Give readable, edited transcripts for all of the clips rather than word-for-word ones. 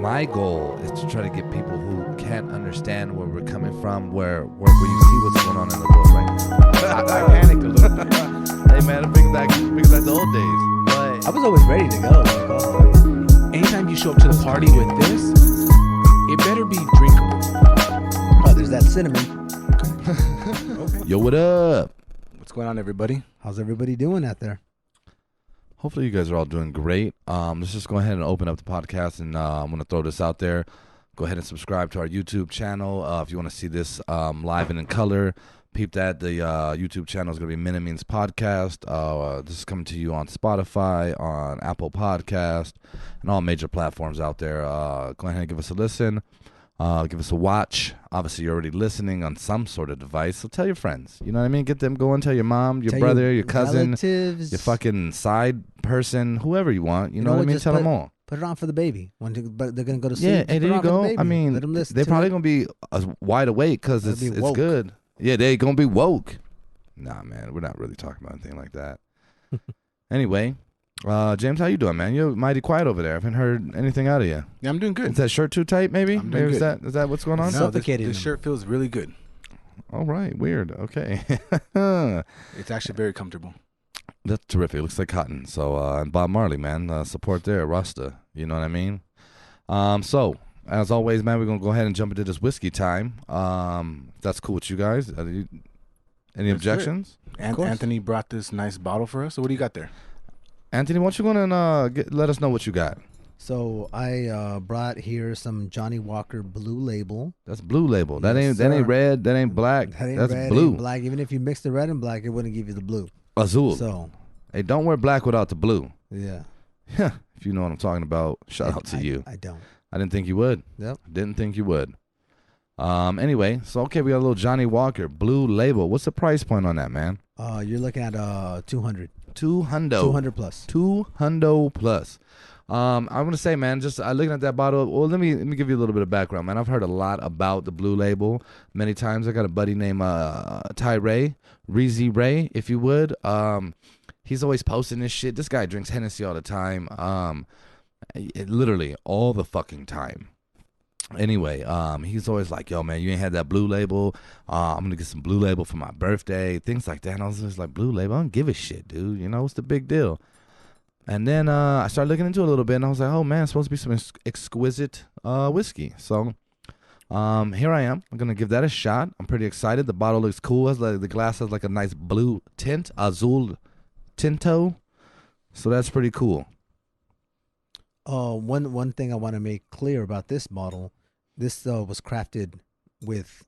my goal is to try to get people who can't understand where we're coming from, where you see what's going on in the world right now. I panicked a little bit. Hey man, it brings back the old days. But I was always ready to go. Anytime you show up to the party with this, it better be drinkable. Oh, there's that cinnamon. Okay. Yo, what up? What's going on, everybody? How's everybody doing out there? Hopefully you guys are all doing great. Let's just go ahead and open up the podcast, and I'm going to throw this out there. Go ahead and subscribe to our YouTube channel. If you want to see this live and in color, peep that. The YouTube channel is going to be Minimeans Podcast. This is coming to you on Spotify, on Apple Podcast, and all major platforms out there. Go ahead and give us a listen. Give us a watch. Obviously, you're already listening on some sort of device, so tell your friends. You know what I mean? Get them going. Tell your mom, your brother, your cousin, relatives, your fucking side person, whoever you want. You know what I mean? Tell them all. Put it on for the baby. But they're going to go to sleep. Yeah, hey, there you go. I mean, let them listen they're to probably it. going to be wide awake because it's good. Yeah, they're going to be woke. Nah, man, we're not really talking about anything like that. Anyway, James, how you doing, man? You're mighty quiet over there. I haven't heard anything out of you. Yeah, I'm doing good. Is that shirt too tight, maybe? I'm doing Maybe good. Is that what's going on? No, Suffocating this them. shirt feels really good. All right, weird. Okay. It's actually very comfortable. That's terrific. It looks like cotton. So, and Bob Marley, man, support there, Rasta. You know what I mean? So, as always, man, we're going to go ahead and jump into this whiskey time. If that's cool with you guys. Any objections? Anthony brought this nice bottle for us. So what do you got there? Anthony, why don't you go and let us know what you got? So I brought here some Johnnie Walker Blue Label. That's Blue Label. That Yes, ain't sir. red. That ain't black. That ain't That's red, blue. ain't black. Even if you mix the red and black, it wouldn't give you the blue. Azul. So, Hey, don't wear black without the blue. yeah. If you know what I'm talking about, shout out to you. I don't. I didn't think you would. Yep. Didn't think you would. Anyway, so okay, we got a little Johnnie Walker Blue Label. What's the price point on that, man? You're looking at 200. 200. 200 plus. 200 plus. I'm gonna say, man, just looking at that bottle. Well, let me give you a little bit of background, man. I've heard a lot about the Blue Label many times. I got a buddy named Ty Ray, Reezy Ray, if you would. He's always posting this shit. This guy drinks Hennessy all the time. Literally all the fucking time. Anyway, he's always like, yo, man, you ain't had that Blue Label. I'm going to get some Blue Label for my birthday, things like that. And I was just like, Blue Label? I don't give a shit, dude. You know, what's the big deal? And then I started looking into it a little bit, and I was like, oh, man, it's supposed to be some exquisite whiskey. So here I am. I'm going to give that a shot. I'm pretty excited. The bottle looks cool. The glass has like a nice blue tint, azul tinto. So that's pretty cool. One thing I want to make clear about this bottle, this was crafted with,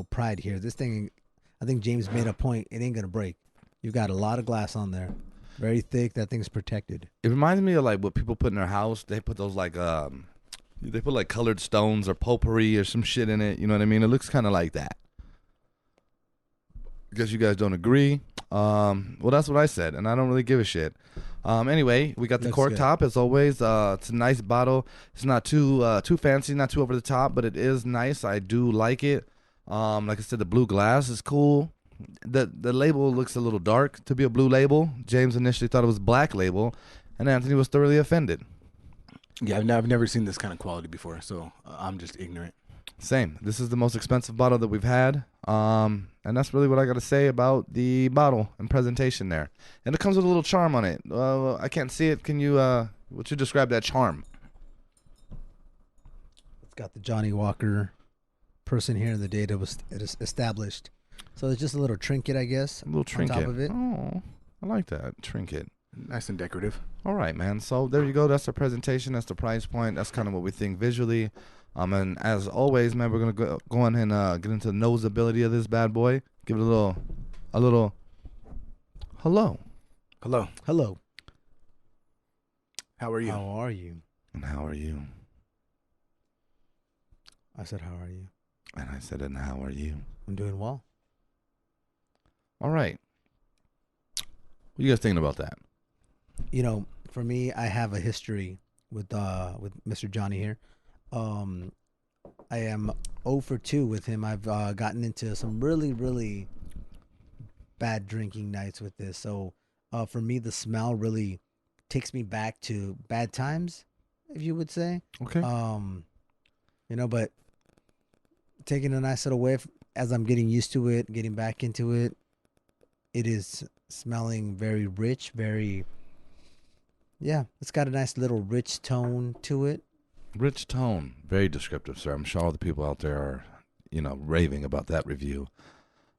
pride here. This thing, I think James made a point. It ain't gonna break. You've got a lot of glass on there, very thick. That thing's protected. It reminds me of like what people put in their house. They put those like they put like colored stones or potpourri or some shit in it. You know what I mean? It looks kind of like that. Guess you guys don't agree. Well, that's what I said, and I don't really give a shit. Anyway, we got the Looks cork good. top as always. It's a nice bottle. It's not too fancy, not too over the top, but it is nice. I do like it. Like I said, the blue glass is cool. The label looks a little dark to be a Blue Label. James initially thought it was Black Label, and Anthony was thoroughly offended. Yeah, I've never seen this kind of quality before, so I'm just ignorant. Same. This is the most expensive bottle that we've had. And that's really what I got to say about the bottle and presentation there. And it comes with a little charm on it. I can't see it. Can you, would you describe that charm? It's got the Johnnie Walker person here, and the date it is established. So it's just a little trinket, I guess. A little trinket. On top of it. Oh, I like that. Trinket. Nice and decorative. All right, man. So there you go. That's the presentation. That's the price point. That's kind of what we think visually. And as always, man, we're going to go on and get into the noseability of this bad boy. Give it a little hello. Hello. Hello. How are you? How are you? And how are you? I said, how are you? And I said, and how are you? I'm doing well. All right. What you guys thinking about that? For me, I have a history with Mr. Johnny here. I am 0 for 2 with him. I've gotten into some really, really bad drinking nights with this. So for me, the smell really takes me back to bad times. if you would say. Okay. But taking a nice little whiff as I'm getting used to it, getting back into it. It is smelling very rich, it's got a nice little rich tone to it. Rich tone. Very descriptive, sir. I'm sure all the people out there are, raving about that review.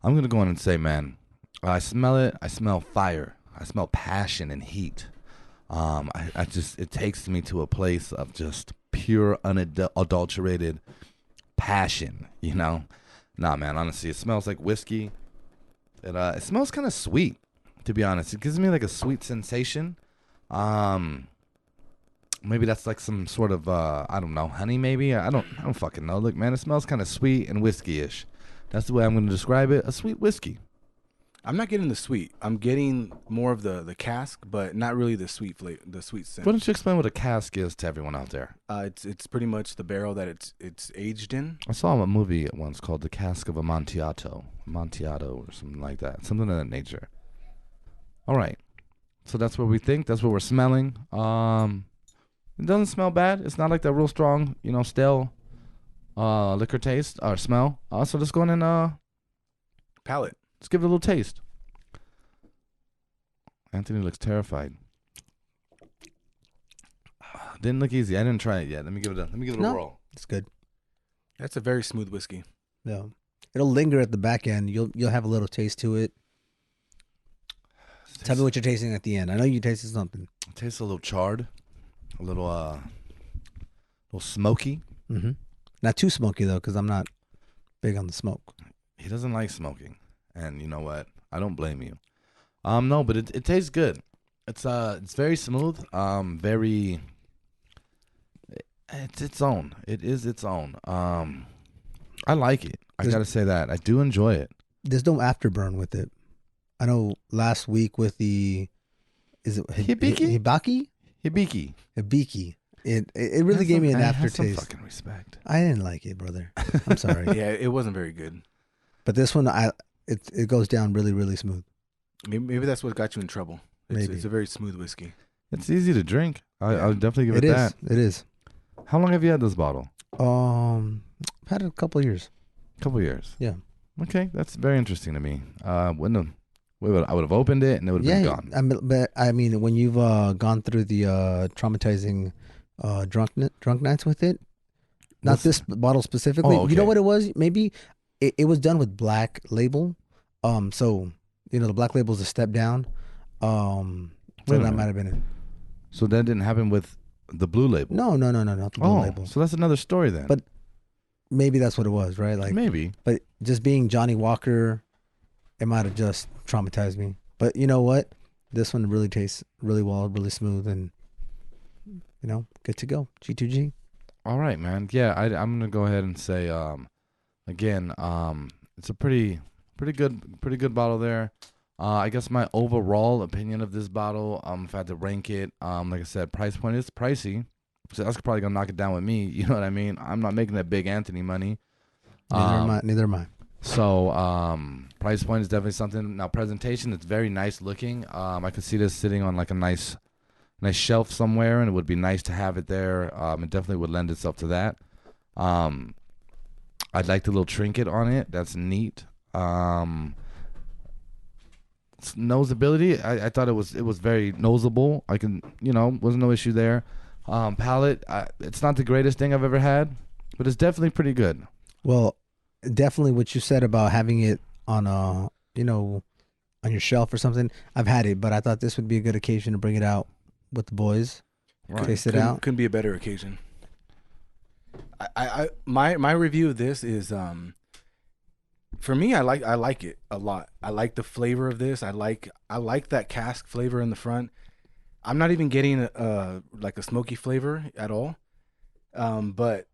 I'm going to go in and say, man, I smell it. I smell fire. I smell passion and heat. It takes me to a place of just pure, unadulterated passion, Nah, man, honestly, it smells like whiskey. It smells kind of sweet, to be honest. It gives me like a sweet sensation. Maybe that's like some sort of I don't know, honey maybe. I don't fucking know. Look, man, it smells kind of sweet and whiskey-ish. That's the way I'm going to describe it. A sweet whiskey. I'm not getting the sweet. I'm getting more of the cask, but not really the sweet flavor, the sweet scent. Why don't you explain what a cask is to everyone out there? It's pretty much the barrel that it's aged in. I saw a movie once called The Cask of Amontillado or something like that. Something of that nature. All right. So that's what we think. That's what we're smelling. It doesn't smell bad. It's not like that real strong, stale liquor taste or smell. So let's go in and Palate. let's give it a little taste. Anthony looks terrified. Didn't look easy. I didn't try it yet. Let me give it a whirl. It's good. That's a very smooth whiskey. Yeah, it'll linger at the back end. You'll have a little taste to it. Tell me what you're tasting at the end. I know you tasted something. It tastes a little charred, a little smoky. Mm-hmm. Not too smoky though, because I'm not big on the smoke. He doesn't like smoking, and you know what? I don't blame you. No, but it tastes good. It's very smooth. It's its own. It is its own. I like it. I gotta say that I do enjoy it. There's no afterburn with it. I know last week with is it Hibiki? Hibiki. It really gave me an aftertaste. Some fucking respect. I didn't like it, brother. I'm sorry. Yeah, it wasn't very good. But this one, it goes down really, really smooth. Maybe that's what got you in trouble. Maybe. It's a very smooth whiskey. It's easy to drink. I'll definitely give it that. It is. How long have you had this bottle? I've had it a couple of years. Couple years. Yeah. Okay, that's very interesting to me. I would have opened it and it would have been gone. But when you've gone through the traumatizing drunk nights with it, not this bottle specifically. Okay. You know what it was? Maybe it was done with Black Label. So the Black Label is a step down. So that might have been it. So that didn't happen with the Blue Label. No, not the Blue Label. So that's another story then. But maybe that's what it was, right? Like maybe. But just being Johnnie Walker, it might have just traumatized me. But you know what? This one really tastes really well, really smooth, and good to go. G2G. All right, man. Yeah, I'm gonna go ahead and say, again, it's a pretty good bottle there. I guess my overall opinion of this bottle, if I had to rank it, like I said, price point is pricey. So that's probably gonna knock it down with me. You know what I mean? I'm not making that big Anthony money. Neither am I. So price point is definitely something. Now presentation, it's very nice looking. I could see this sitting on like a nice shelf somewhere, and it would be nice to have it there. It definitely would lend itself to that. I'd like the little trinket on it. That's neat. Nosability, I thought it was very noseable. I can, wasn't no issue there. Palate, it's not the greatest thing I've ever had, but it's definitely pretty good. Well, definitely what you said about having it on on your shelf or something. I've had it, but I thought this would be a good occasion to bring it out with the boys. Right. Taste it out. Couldn't be a better occasion. My review of this is for me, I like it a lot. I like the flavor of this. I like that cask flavor in the front. I'm not even getting like a smoky flavor at all. But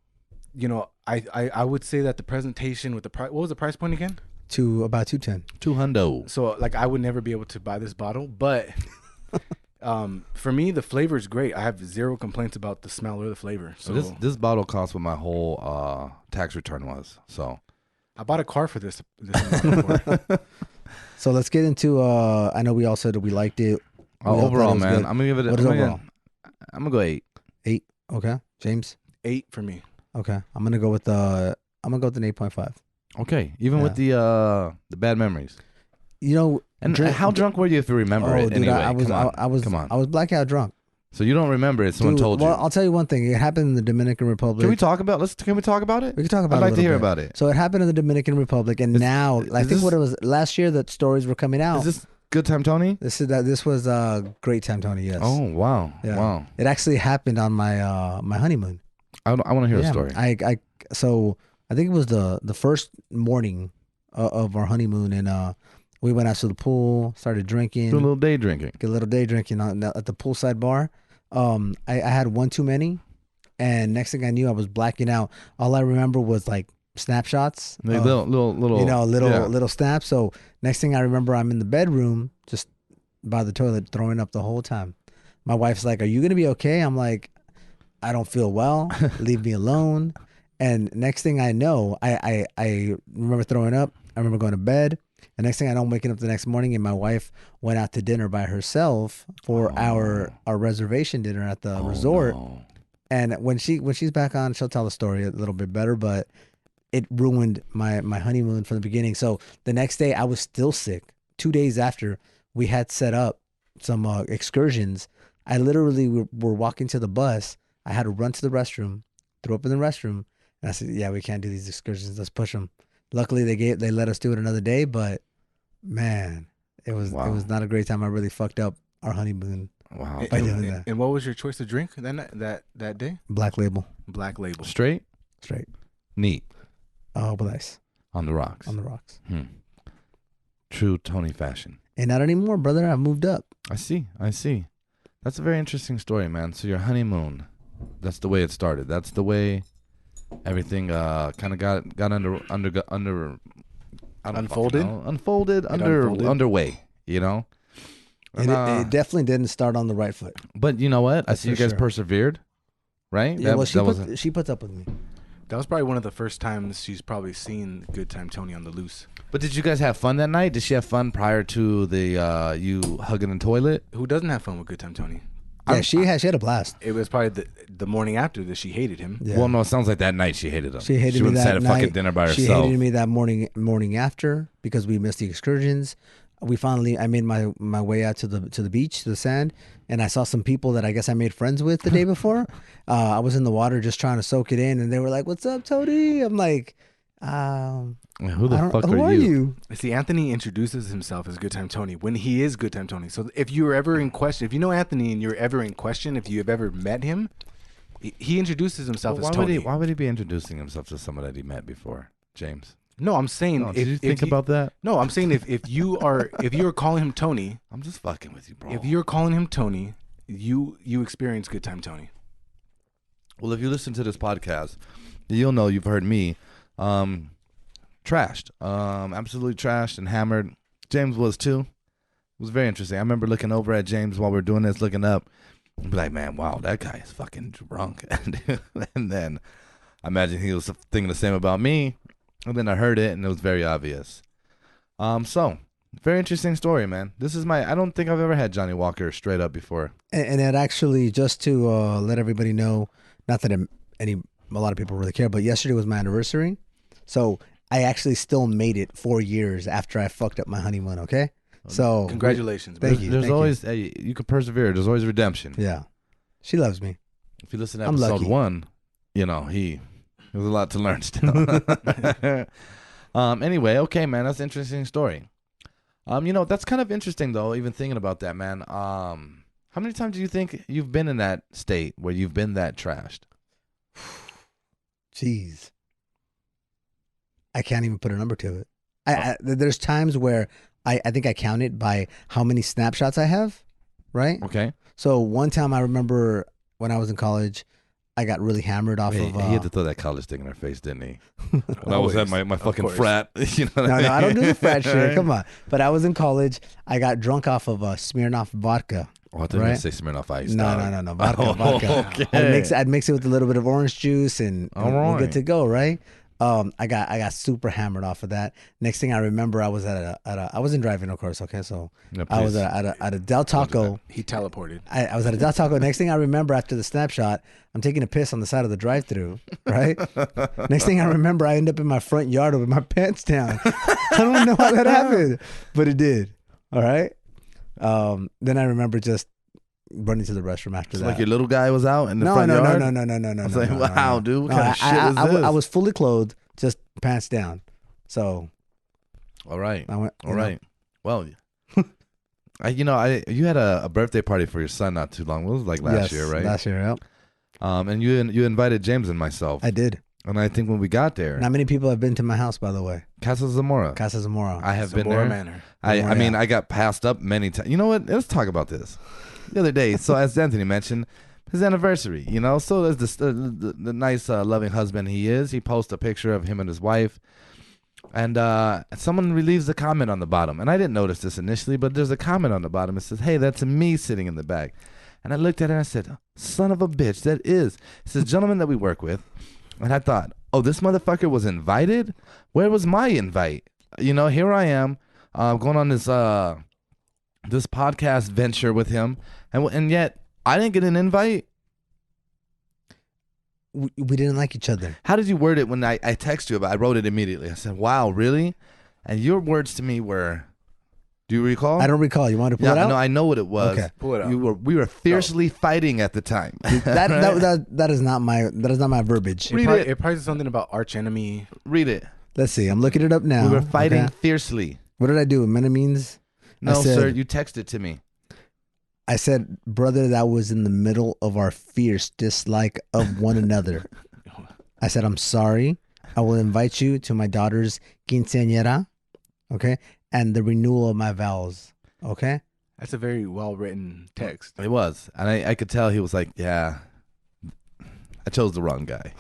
I would say that the presentation with the price. What was the price point again? To about $210. $200. So like I would never be able to buy this bottle, but for me the flavor is great. I have zero complaints about the smell or the flavor. So this bottle cost what my whole tax return was. So I bought a car for this amount before. So let's get into. I know we all said that we liked it. Overall, man, good. I'm gonna give it. What is overall? I'm gonna go 8. 8. Okay, James. 8 for me. Okay, I'm gonna go with an 8.5. Okay, even with the bad memories. You know, And how drunk were you if you remember it? Dude, Anyway, I was come on. I was blackout drunk. So you don't remember it? Someone Dude, told you. Well, I'll tell you one thing. It happened in the Dominican Republic. Can we talk about? Can we talk about it? We can talk about. I'd like to hear bit. about it. So it happened in the Dominican Republic, and now I think what it was last year that stories were coming out. Is this Good Time Tony? This was Great Time Tony. Yes. Oh wow, Yeah. wow. It actually happened on my my honeymoon. I want to hear a story. So I think it was the first morning of our honeymoon, and we went out to the pool, started drinking, Do a little day drinking. at the poolside bar. I had one too many, and next thing I knew, I was blacking out. All I remember was like snapshots, Like little, little snaps. So next thing I remember, I'm in the bedroom, just by the toilet, throwing up the whole time. My wife's like, "Are you gonna be okay?" I'm like, "I don't feel well. Leave me alone." And next thing I know, I remember throwing up. I remember going to bed. And next thing I know, I'm waking up the next morning, and my wife went out to dinner by herself for our reservation dinner at the resort. No. And when she's back on, she'll tell the story a little bit better. But it ruined my honeymoon from the beginning. So the next day, I was still sick. 2 days after, we had set up some excursions. I literally were walking to the bus. I had to run to the restroom, throw up in the restroom, and I said, "Yeah, we can't do these excursions. Let's push them." Luckily, they let us do it another day, but man, it was not a great time. I really fucked up our honeymoon Wow. by doing that. And what was your choice to drink that day? Black Label, Black Label. Straight, neat, but nice on the rocks. on the rocks. True Tony fashion. And not anymore, brother. I've moved up. I see. That's a very interesting story, man. So your honeymoon, that's the way it started. That's the way everything kind of got Unfolded? underway, you know? It definitely didn't start on the right foot. But you know what? I That's see you for guys sure. persevered, right? Yeah, she puts up with me. That was probably one of the first times she's probably seen Good Time Tony on the loose. But did you guys have fun that night? Did she have fun prior to the you hugging the toilet? Who doesn't have fun with Good Time Tony? Yeah, she had a blast. It was probably the morning after that she hated him. Yeah. Well, no, it sounds like that night she hated him. She hated me wouldn't that sit at night. fucking dinner by She herself. hated me that morning after because we missed the excursions. I made my way out to the beach, to the sand, and I saw some people that I guess I made friends with the day before. I was in the water just trying to soak it in, and they were like, "What's up, Tony?" I'm like, Who the fuck who are you? See, Anthony introduces himself as Good Time Tony when he is Good Time Tony. So if you were ever in question, if you know Anthony and you're ever in question, if you have ever met him, he introduces himself as Tony. Why would he be introducing himself to someone that he met before, James? No, I'm saying. No, did you think about that? No, I'm saying if you are calling him Tony, I'm just fucking with you, bro. if you're calling him Tony, you experience Good Time Tony. Well, if you listen to this podcast, you'll know you've heard me trashed, absolutely trashed and hammered. James was too. It was very interesting. I remember looking over at James while we were doing this, looking up, and be like, "Man, wow, that guy is fucking drunk." And then I imagine he was thinking the same about me. And then I heard it, and it was very obvious. So very interesting story, man. I don't think I've ever had Johnnie Walker straight up before. and it actually, just to let everybody know, not that a lot of people really care, but yesterday was my anniversary, so I actually still made it 4 years after I fucked up my honeymoon. Okay, so Congratulations, Thank brother. you. There's always you can persevere. There's always redemption. Yeah, she loves me. If you listen to I'm episode lucky. 1, you know there's a lot to learn still. Anyway, okay, man, that's an interesting story. That's kind of interesting though. Even thinking about that, man. How many times do you think you've been in that state where you've been that trashed? Jeez, I can't even put a number to it. There's times where I think I count it by how many snapshots I have, right? Okay. So one time I remember when I was in college, I got really hammered off Wait, of. he had to throw that college thing in her face, didn't he? When I was Always. at my fucking course. frat. You know what No, I don't do the frat shit. Right? Come on. But I was in college. I got drunk off of Smirnoff vodka. Oh, I thought you were Right? going to say Smirnoff Ice. No, dog. no. Vodka, Oh, vodka. okay. I'd mix it with a little bit of orange juice and All we're right. good to go, right? I got super hammered off of that. Next thing I remember, I was at a I wasn't driving, of course. Okay, so Yeah, I was please. at a Del Taco. He teleported. I was at a Del Taco. Next thing I remember after the snapshot, I'm taking a piss on the side of the drive-through. Right. Next thing I remember, I end up in my front yard with my pants down. I don't know how that happened, but it did. All right. Then I remember just running to the restroom after It's that. like your little guy was out in the No, front no, yard? no, no, no, no, no, I no. was like, no, wow, no. dude, what No, kind of shit is this? I was fully clothed, just pants down. So All right. I went. All right. Well, you had a birthday party for your son not too long. It was like last year, right? Last year, yep. And you invited James and myself. I did. And I think when we got there, Not many people have been to my house, by the way. Casa Zamora. Casa Zamora. I have been Zamora there. Manor. I mean, yeah. I got passed up many times. You know what? Let's talk about this. The other day, so as Anthony mentioned, his anniversary, so there's this the nice, loving husband he is. He posts a picture of him and his wife. And someone leaves a comment on the bottom. And I didn't notice this initially, but there's a comment on the bottom. It says, hey, that's me sitting in the back. And I looked at it and I said, son of a bitch, that is. It's a gentleman that we work with. And I thought, oh, this motherfucker was invited? Where was my invite? Here I am going on this this podcast venture with him. And yet I didn't get an invite. We didn't like each other. How did you word it when I text you about it? I wrote it immediately. I said, wow, really? And your words to me were, do you recall? I don't recall. You want to pull it out? No, I know what it was. Okay. Pull it out. We were fiercely fighting at the time. That is not my verbiage. Read it. It probably says something about arch enemy. Read it. Let's see. I'm looking it up now. We were fighting Okay. fiercely. What did I do? Menemines? No, I said, sir, you texted to me. I said, brother, that was in the middle of our fierce dislike of one another. I said, I'm sorry. I will invite you to my daughter's quinceañera, okay, and the renewal of my vows, okay? That's a very well written text. It was. And I could tell he was like, yeah, I chose the wrong guy.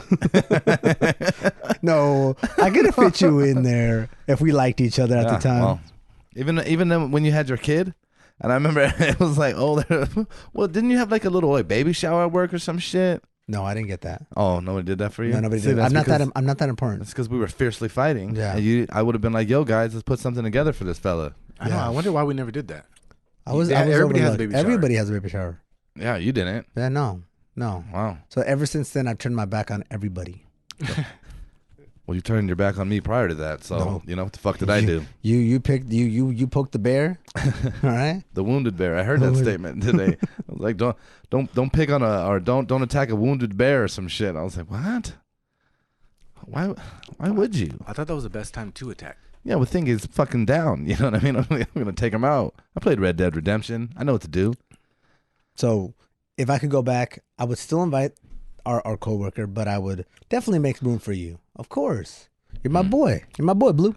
No, I could have fit you in there if we liked each other at the time. Well, even then when you had your kid, and I remember it was like, well, didn't you have like a little baby shower at work or some shit? No, I didn't get that. Oh, nobody did that for you? No, nobody See, did. that's I'm not because- that important. That's because we were fiercely fighting. Yeah. And I would have been like, yo, guys, let's put something together for this fella. I know. I wonder why we never did that. I was Everybody has a overlooked. baby shower. Everybody has a baby shower. Yeah, you didn't. Yeah, no. Wow. So ever since then, I've turned my back on everybody. Well, you turned your back on me prior to that, so No. what the fuck did I do? You poked the bear. All right. The wounded bear. I heard that statement today. I was like, don't pick on don't attack a wounded bear or some shit. I was like, what? Why would you? I thought that was the best time to attack. Yeah, we think he's fucking down. You know what I mean? I'm gonna take him out. I played Red Dead Redemption. I know what to do. So if I could go back, I would still invite our coworker, but I would definitely make room for you. Of course. You're my boy. You're my boy, Blue.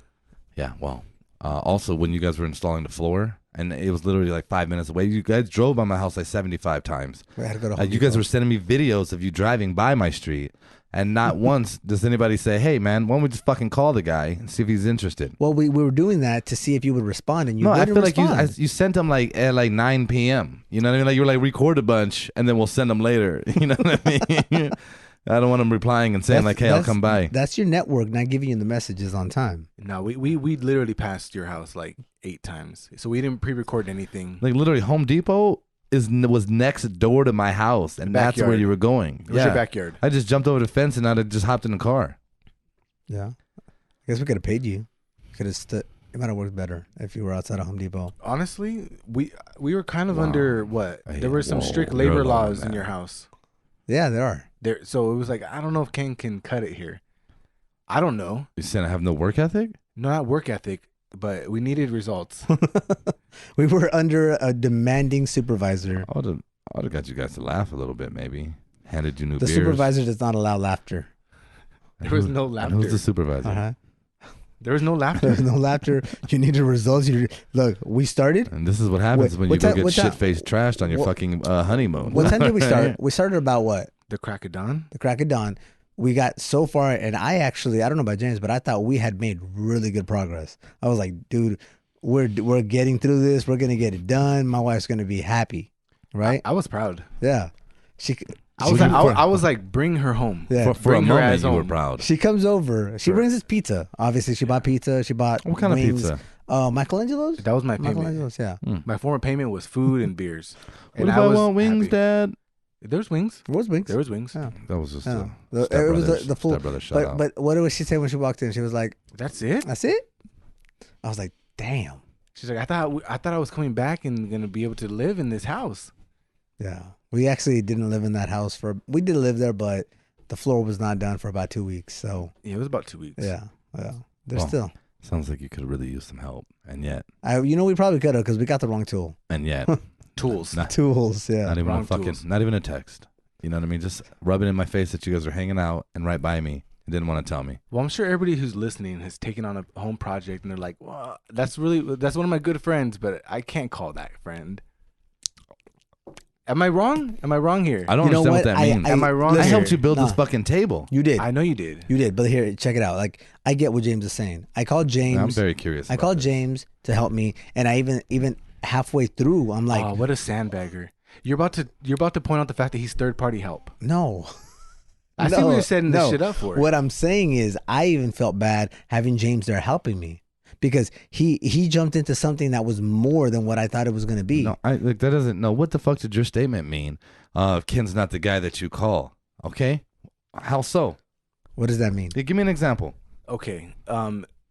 Yeah. Well, also when you guys were installing the floor, and it was literally like 5 minutes away. You guys drove by my house like 75 times. We had to go to Home You guys Depot. were sending me videos of you driving by my street, and not once does anybody say, "Hey, man, why don't we just fucking call the guy and see if he's interested?" Well, we were doing that to see if you would respond, and you No, I wouldn't feel like respond. you sent them like at like 9 p.m. You know what I mean? Like you were like, record a bunch and then we'll send them later. You know what I mean? I don't want them replying and saying like, "Hey, I'll come by." That's your network not giving you the messages on time. No, we literally passed your house like 8 times, so we didn't pre-record anything. Like literally, Home Depot was next door to my house, and that's where Backyard. you were going. It was your backyard. I just jumped over the fence and I just hopped in the car. Yeah. I guess we could have paid you. Could have stood. It might have worked better if you were outside of Home Depot. Honestly, we were kind of Wow. under what? There were some Whoa, strict you're labor alone, laws in man. your house. Yeah, there are. There, so it was like, I don't know if Ken can cut it here. I don't know. You saying I have no work ethic? No, not work ethic, but we needed results. We were under a demanding supervisor. I would have got you guys to laugh a little bit, maybe. Handed you new The beers. supervisor does not allow laughter. There was no And who's the laughter. supervisor? Uh-huh. There was no laughter. There's no laughter. You need the results. Look, we started. And this is what happens Wait, when you what go time- get what time- shit-faced trashed on your what- fucking honeymoon. What time did we start? We started about what? The crack of dawn. The crack of dawn. We got so far, and I don't know about James, but I thought we had made really good progress. I was like, dude, we're getting through this. We're gonna get it done. My wife's gonna be happy, right? I was proud. Yeah. I was like, bring her home. Yeah. For a Bring her moment, as you were home. proud. She comes over. She brings us pizza. Obviously, she bought pizza. She bought What kind wings. of pizza? Michelangelo's. That was my payment. Michelangelo's, yeah. My former payment was food and beers. What And if I was want wings, happy. Dad? There was wings. There was wings. There was wings. Yeah. That was just Yeah. a It was the full. stepbrother shout out. But what did she say when she walked in? She was like, That's it. "That's it." I was like, "Damn." She's like, I thought I was coming back and gonna be able to live in this house. Yeah. We actually didn't live in that house we did live there, but the floor was not done for about 2 weeks. So Yeah, it was about 2 weeks. yeah. There's Well, still. Sounds like you could have really used some help, and yet, We probably could have because we got the wrong tool. Tools. not, Tools. Yeah. not even Wrong a fucking, tools. not even a text. You know what I mean? Just rubbing in my face that you guys are hanging out and right by me and didn't want to tell me. Well, I'm sure everybody who's listening has taken on a home project and they're like, well, that's one of my good friends, but I can't call that friend. Am I wrong? Am I wrong here? I don't You know understand what what? that means. Am I wrong? I here? helped you build this Nah. fucking table. You did. I know you did. You did. But here, check it out. Like, I get what James is saying. I called James. I'm very curious. I about called this. James to help me, and I even halfway through, I'm like, Oh, what a sandbagger! You're about to point out the fact that he's third party help. no. I see what you're setting this shit up for. What I'm saying is, I even felt bad having James there helping me because he jumped into something that was more than what I thought it was going to be. No, that doesn't. No, what the fuck did your statement mean? Ken's not the guy that you call. Okay, how so? What does that mean? Yeah, give me an example. Okay.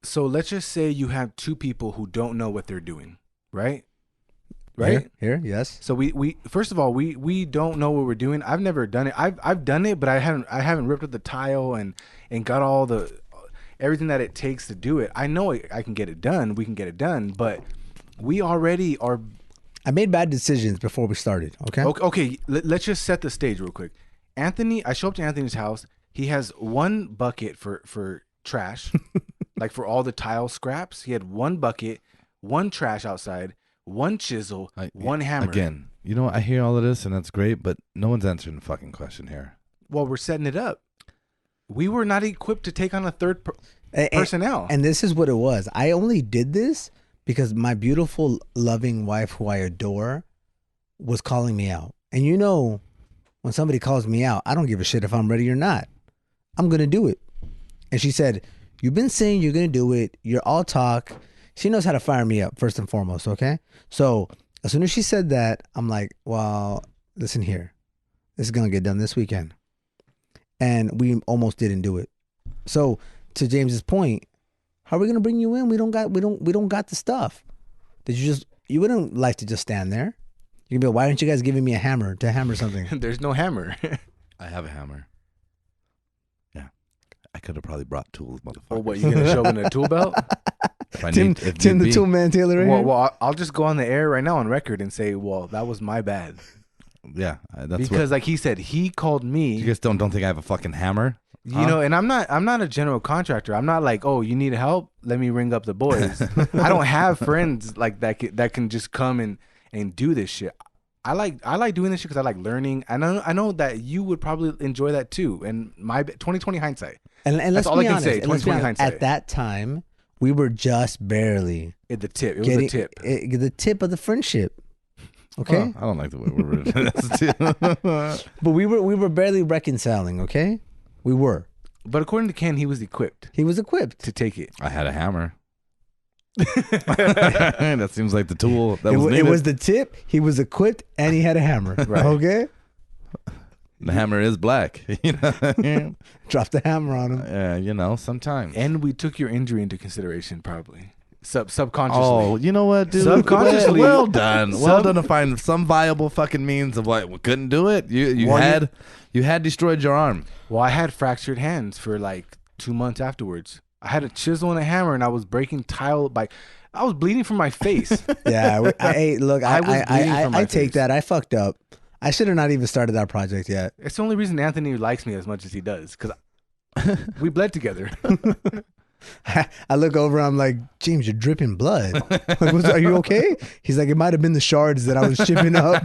So let's just say you have two people who don't know what they're doing, right? Right. Here, yes. So we first of all we don't know what we're doing. I've never done it. I've done it, but I haven't ripped up the tile and got all the everything that it takes to do it. I know I can get it done. We can get it done, but we already are. I made bad decisions before we started. Okay. Okay. Let's just set the stage real quick. Anthony, I show up to Anthony's house. He has one bucket for trash, like for all the tile scraps. He had one bucket, one trash outside, one chisel, one hammer. Again, you know, I hear all of this and that's great, but no one's answering the fucking question here. Well, we're setting it up. We were not equipped to take on a third personnel. And this is what it was. I only did this because my beautiful, loving wife, who I adore, was calling me out. And you know, when somebody calls me out, I don't give a shit if I'm ready or not. I'm going to do it. And she said, you've been saying you're going to do it. You're all talk. She knows how to fire me up, first and foremost, okay? So as soon as she said that, I'm like, well, listen here. This is going to get done this weekend. And we almost didn't do it. So to James's point, how are we going to bring you in? We don't got the stuff. You wouldn't like to just stand there. You'd be like, why aren't you guys giving me a hammer to hammer something? There's no hammer. I have a hammer. Yeah. I could have probably brought tools, motherfucker. Well, what, you going to show up in a tool belt? Tim the tool man Taylor right here? Well, I'll just go on the air right now on record and say, well, that was my bad. Yeah. That's Because like he said, he called me. you guys don't think I have a fucking hammer? You know, and I'm not a general contractor. I'm not like, oh, you need help? Let me ring up the boys. I don't have friends like that can just come and do this shit. I like doing this shit because I like learning. I know that you would probably enjoy that too. And my 2020 hindsight. And let's That's all be I can honest. say. And let's be 2020 honest. hindsight. At that time, we were just barely At the tip. It was getting the tip. the tip of the friendship. Okay, Oh, I don't like the way we're but we were barely reconciling. Okay, we were. But according to Ken, he was equipped He was equipped. to take it. I had a hammer. That seems like the tool that was It needed. was the tip. He was equipped, and he had a hammer. Right. Okay, The hammer is black. You know? drop the hammer on him. Yeah, you know, sometimes. And we took your injury into consideration, probably subconsciously. Oh, you know what, dude? Subconsciously- well done. Well done to find some viable fucking means of why we couldn't do it. You had destroyed your arm. Well, I had fractured hands for like 2 months afterwards. I had a chisel and a hammer, and I was breaking tile I was bleeding from my face. Yeah, look, I was bleeding from my I take face. that. I fucked up. I should have not even started that project yet. It's the only reason Anthony likes me as much as he does, because we bled together. I look over. I'm like, James, you're dripping blood. Like, are you okay? He's like, it might have been the shards that I was chipping up.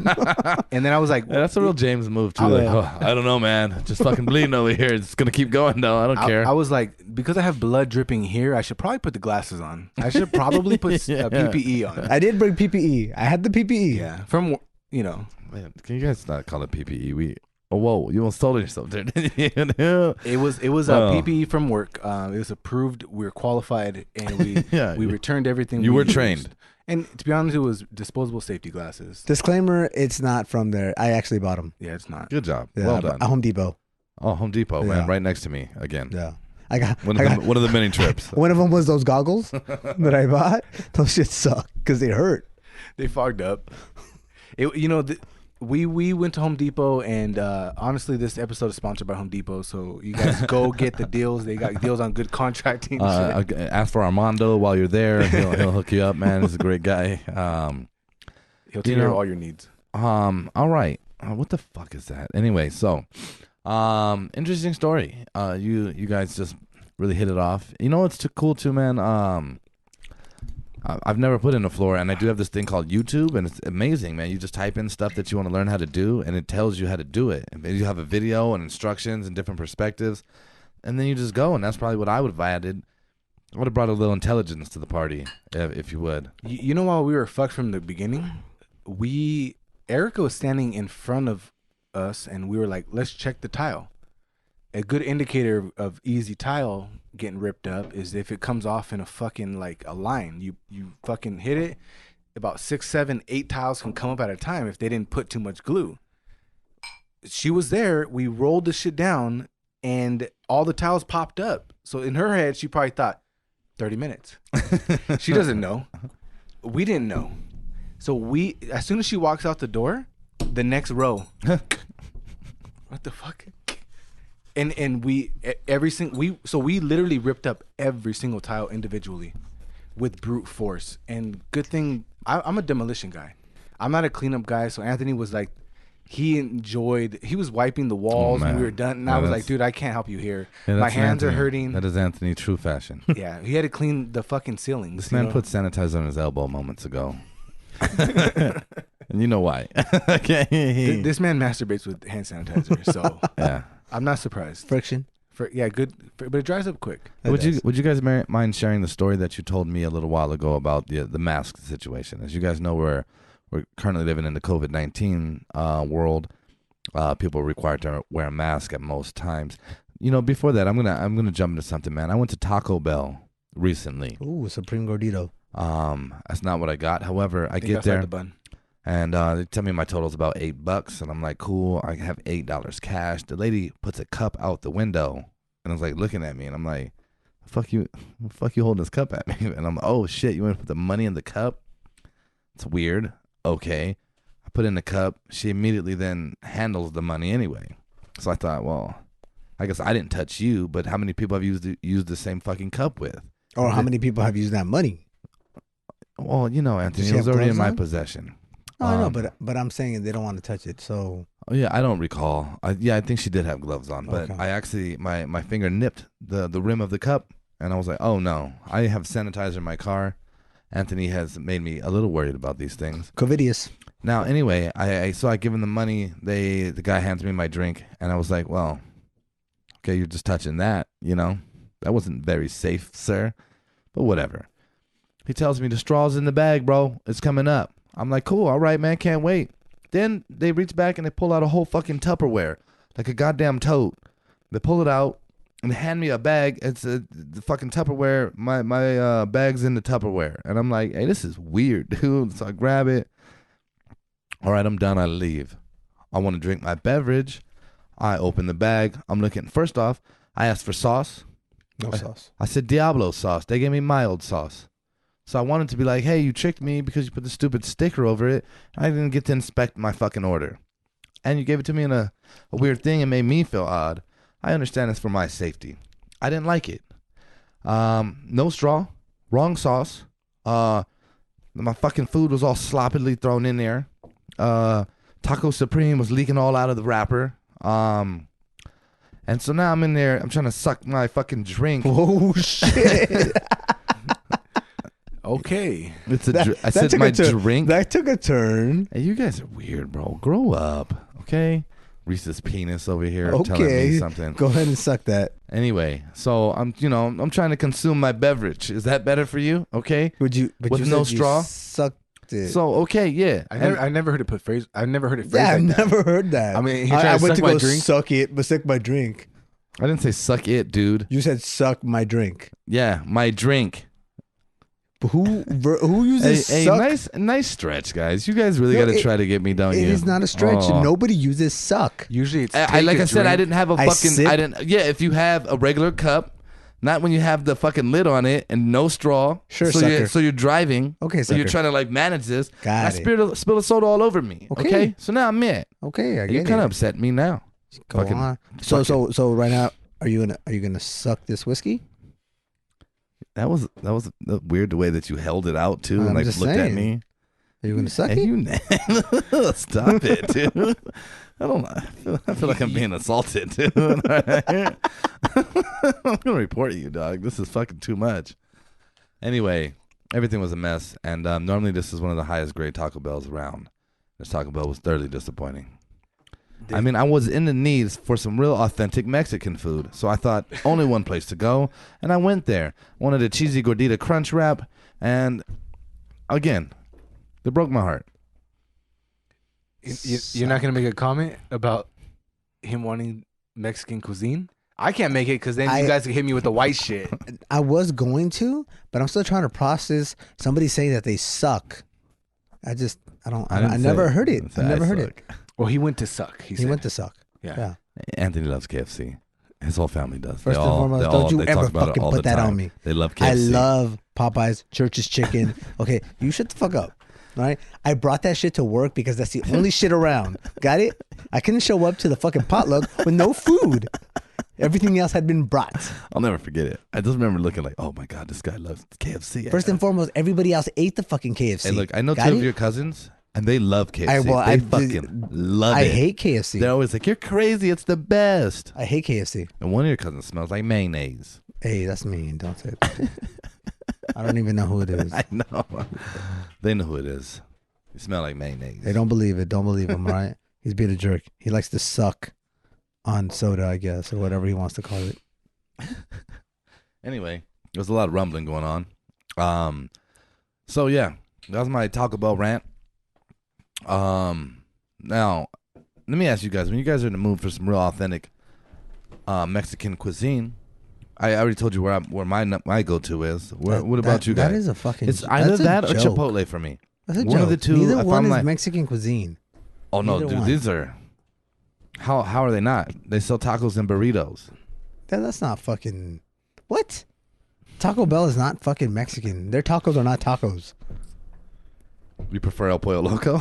And then I was like, Yeah, that's a real James move too. I- Like, oh, I don't know, man. Just fucking bleeding over here. It's gonna keep going though. I don't care. I was like, because I have blood dripping here, I should probably put the glasses on. I should probably put Yeah. a PPE on. I did bring PPE. I had the PPE. Yeah, from Man, can you guys not call it PPE? Oh, whoa! You almost told yourself there, didn't you? It was PPE from work. It was approved. We were qualified, and we returned everything. You we were used. trained. And to be honest, it was disposable safety glasses. Disclaimer: it's not from there. I actually bought them. Yeah, it's not. Good job. Yeah, Well done. At Home Depot. Oh, Home Depot, man, right next to me again. Yeah, I got One of the many trips. One of them was those goggles that I bought. Those shit suck because they hurt. They fogged up. We went to Home Depot, and honestly, this episode is sponsored by Home Depot. So you guys go get the deals. They got deals on good contracting. Ask for Armando while you're there. He'll hook you up, man. He's a great guy. He'll take care of all your needs. All right. What the fuck is that? Anyway, so interesting story. You guys just really hit it off. You know what's cool too, man? I've never put in a floor, and I do have this thing called YouTube, and it's amazing, man. You just type in stuff that you want to learn how to do, and it tells you how to do it. And you have a video and instructions and different perspectives, and then you just go, and that's probably what I would have added. I would have brought a little intelligence to the party, if you would. You know, while we were fucked from the beginning, Erica was standing in front of us, and we were like, let's check the tile. A good indicator of easy tile getting ripped up is if it comes off in a fucking like a line. You fucking hit it, about 6, 7, 8 tiles can come up at a time if they didn't put too much glue. She was there. We rolled the shit down, and all the tiles popped up. So in her head, she probably thought 30 minutes. She doesn't know. We didn't know. So as soon as she walks out the door, the next row. What the fuck? And we literally ripped up every single tile individually with brute force. And good thing I'm a demolition guy. I'm not a cleanup guy. So Anthony was like, he was wiping the walls when we were done. And I was like, dude, I can't help you here. My hands are hurting. That is Anthony true fashion. Yeah, he had to clean the fucking ceilings. This man put sanitizer on his elbow moments ago. And you know why. Okay. This man masturbates with hand sanitizer. So yeah. I'm not surprised. Friction. Good, but it dries up quick. Would you guys mind sharing the story that you told me a little while ago about the mask situation? As you guys know, we're currently living in the COVID-19 world. People are required to wear a mask at most times. You know, before that, I'm gonna jump into something, man. I went to Taco Bell recently. Ooh, Supreme Gordito. That's not what I got. However, I get there. The bun. And they tell me my total's about $8, and I'm like, cool. I have $8 cash. The lady puts a cup out the window, and I was like looking at me, and I'm like, "Fuck you holding this cup at me?" And I'm like, "Oh shit, you want to put the money in the cup? It's weird." Okay, I put in the cup. She immediately then handles the money anyway. So I thought, well, I guess I didn't touch you, but how many people have used the same fucking cup with? Or how many people have used that money? Well, you know, Anthony, it was already in my possession. Oh, I know, but I'm saying they don't want to touch it, so. Oh, yeah, I don't recall. I think she did have gloves on, but okay. I actually, my finger nipped the rim of the cup, and I was like, oh, no. I have sanitizer in my car. Anthony has made me a little worried about these things. Covidius. Now, anyway, I give him the money. The guy hands me my drink, and I was like, well, okay, you're just touching that, you know. That wasn't very safe, sir, but whatever. He tells me the straw's in the bag, bro. It's coming up. I'm like, cool, all right, man, can't wait. Then they reach back and they pull out a whole fucking Tupperware, like a goddamn tote. They pull it out and they hand me a bag. It's the fucking Tupperware. My bag's in the Tupperware. And I'm like, hey, this is weird, dude. So I grab it. All right, I'm done. I leave. I want to drink my beverage. I open the bag. I'm looking. First off, I asked for sauce. No sauce. I said Diablo sauce. They gave me mild sauce. So I wanted to be like, hey, you tricked me because you put the stupid sticker over it. I didn't get to inspect my fucking order. And you gave it to me in a weird thing and made me feel odd. I understand it's for my safety. I didn't like it. No straw. Wrong sauce. My fucking food was all sloppily thrown in there. Taco Supreme was leaking all out of the wrapper. And so now I'm in there. I'm trying to suck my fucking drink. Oh, shit. Okay. I said my drink. That took a turn. Hey, you guys are weird, bro. Grow up, okay? Reese's penis over here telling me something. Go ahead and suck that. Anyway, so I'm trying to consume my beverage. Is that better for you? Okay. With no straw? sucked it. So okay, yeah. I never heard it put phrase. I've never heard it phrased Yeah, I've like that. never heard that. I mean, he I tried to went suck to my go drink. suck it, but suck my drink. I didn't say suck it, dude. You said suck my drink. Yeah, my drink. But who uses Hey, suck? nice stretch, guys. You guys really No, got to it- try to get me down It here. is not a stretch. Oh. Nobody uses suck. Usually it's I like I said, I didn't have a I fucking. sip. I didn't. Yeah, if you have a regular cup, not when you have the fucking lid on it and no straw. Sure, so sucker. so you're driving. Okay, So you're sucker. trying to like manage this. Got I it. spilled a soda all over me. Okay. Okay. So now I'm mad. Okay, I You get kind it. of upset me now. Go fucking- on. fuck So right now, are you gonna suck this whiskey? That was the weird way that you held it out too, and I'm like just looked at saying. me. Are you gonna suck Hey, it? you stop it, dude. I don't know. I feel like I'm being assaulted, dude. I'm gonna report you, dog. This is fucking too much. Anyway, everything was a mess, and normally this is one of the highest grade Taco Bells around. This Taco Bell was thoroughly disappointing. I mean, I was in the needs for some real authentic Mexican food, so I thought only one place to go, and I went there. Wanted a cheesy gordita crunch wrap, and again, they broke my heart. You're not gonna make a comment about him wanting Mexican cuisine? I can't make it because then you guys can hit me with the white shit. I was going to, but I'm still trying to process somebody saying that they suck. I never heard it. I never heard it. Well, he went to suck. He Went to suck. Yeah. Yeah. Anthony loves KFC. His whole family does. First and foremost, don't you they ever talk about it fucking all put the that time. on me. They love KFC. I love Popeyes, Church's Chicken. Okay, you shut the fuck up. All right, I brought that shit to work because that's the only shit around. Got it? I couldn't show up to the fucking potluck with no food. Everything else had been brought. I'll never forget it. I just remember looking like, oh my God, this guy loves KFC. First and foremost, everybody else ate the fucking KFC. Hey, look, I know Got two it? of your cousins, and they love KFC. I they fucking love I it. hate KFC. They're always like, you're crazy. It's the best. I hate KFC. And one of your cousins smells like mayonnaise. Hey, that's mean. Don't say that. I don't even know who it is. I know. They know who it is. You smell like mayonnaise. They don't believe it. Don't believe him, right? He's being a jerk. He likes to suck on soda, I guess, or whatever he wants to call it. Anyway, there was a lot of rumbling going on. So yeah, that was my Taco Bell rant. Now, let me ask you guys: when you guys are in the mood for some real authentic Mexican cuisine, I already told you where my go-to is. What about you guys? That is a fucking. It's either that's a that or joke. Chipotle for me. That's a One of joke. the two, Neither if one I'm is like- Mexican cuisine. Oh no, Neither dude, one. these are. How are they not? They sell tacos and burritos. That's not fucking. What? Taco Bell is not fucking Mexican. Their tacos are not tacos. You prefer El Pollo Loco?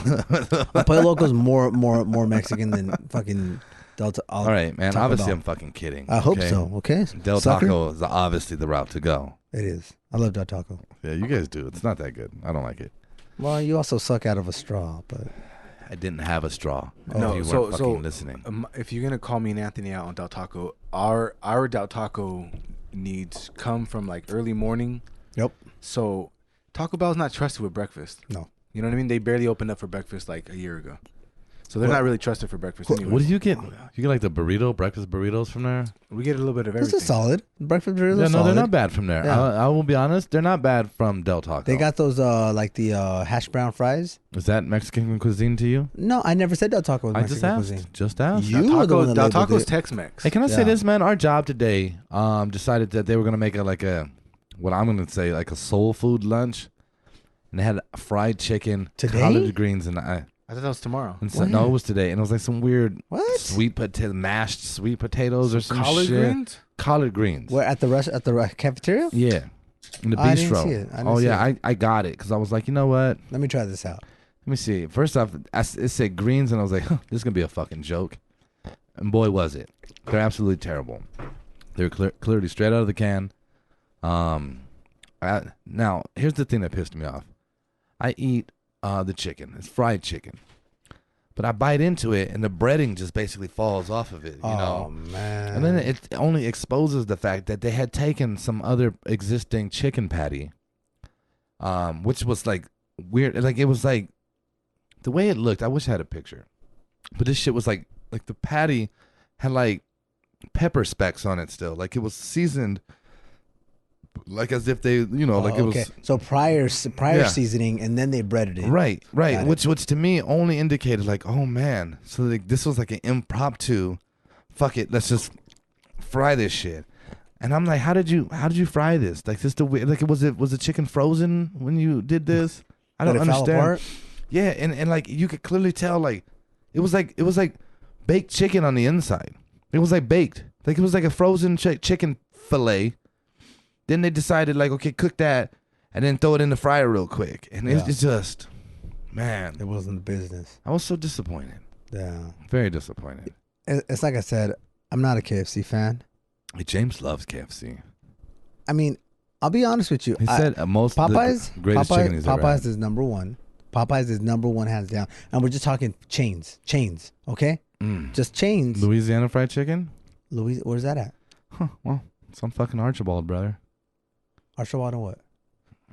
Pollo Loco's more Mexican than fucking Delta. All right, man. Taco Obviously, Bell. I'm fucking kidding. I hope okay? so. Okay. Del Sucker? Taco is obviously the route to go. It is. I love Del Taco. Yeah, you guys do. It's not that good. I don't like it. Well, you also suck out of a straw, but I didn't have a straw. No, if you so- weren't so- fucking listening. If you're gonna call me and Anthony out on Del Taco, our Del Taco needs come from like early morning. Yep. So Taco Bell's not trusted with breakfast. No. You know what I mean? They barely opened up for breakfast like a year ago. So they're What- not really trusted for breakfast. what- Anyways. What do you get? You get like the breakfast burritos from there? We get a little bit of this everything. is solid. Breakfast burritos. Yeah, no, solid. they're not bad from there. Yeah. I will be honest, they're not bad from Del Taco. They got those like the hash brown fries. Is that Mexican cuisine to you? No, I never said Del Taco was I Mexican just asked. cuisine. Just asked. You Del were the one that Del labeled Taco's it. Tex-Mex. Hey, can I say Yeah. this, man? Our job today decided that they were gonna make what I'm gonna say like a soul food lunch, and they had fried chicken, Today? collard greens, and I thought that was tomorrow. no, it was today, and it was like some weird What? mashed sweet potatoes or some Collard shit. greens? Collard greens. Where at the cafeteria? Yeah, in the I didn't bistro. see it. I didn't Oh see yeah, it. I got it because I was like, you know what? Let me try this out. Let me see. First off, it said greens, and I was like, huh, this is gonna be a fucking joke. And boy, was it! They're absolutely terrible. They're clearly straight out of the can. Now here's the thing that pissed me off. I eat the chicken. It's fried chicken, but I bite into it, and the breading just basically falls off of it. You know. Oh man. And then it only exposes the fact that they had taken some other existing chicken patty, which was like weird. Like it was like the way it looked. I wish I had a picture, but this shit was like the patty had like pepper specks on it still. Like it was seasoned like as if they, you know, like it okay. was So prior Yeah. seasoning, and then they breaded it. right, Got it. which to me only indicated like, oh man, so like this was like an impromptu, fuck it, let's just fry this shit. And I'm like, how did you fry this? Like this the way, like was the chicken frozen when you did this? I don't That it fell understand. apart? Yeah, and like you could clearly tell like it was like baked chicken on the inside. It was like baked. Like it was like a frozen chicken fillet. Then they decided like, okay, cook that and then throw it in the fryer real quick. And it's just, man, It wasn't the business. I was so disappointed. Yeah. Very disappointed. It's like I said, I'm not a KFC fan. James loves KFC. I mean, I'll be honest with you. He said most Popeyes, the greatest chicken he's ever Popeyes had. is number one. Popeyes is number one, hands down. And we're just talking chains, okay? Just chains. Louisiana fried chicken? Louis, where's that at? Huh, well, some fucking Archibald, brother. Archibald and what?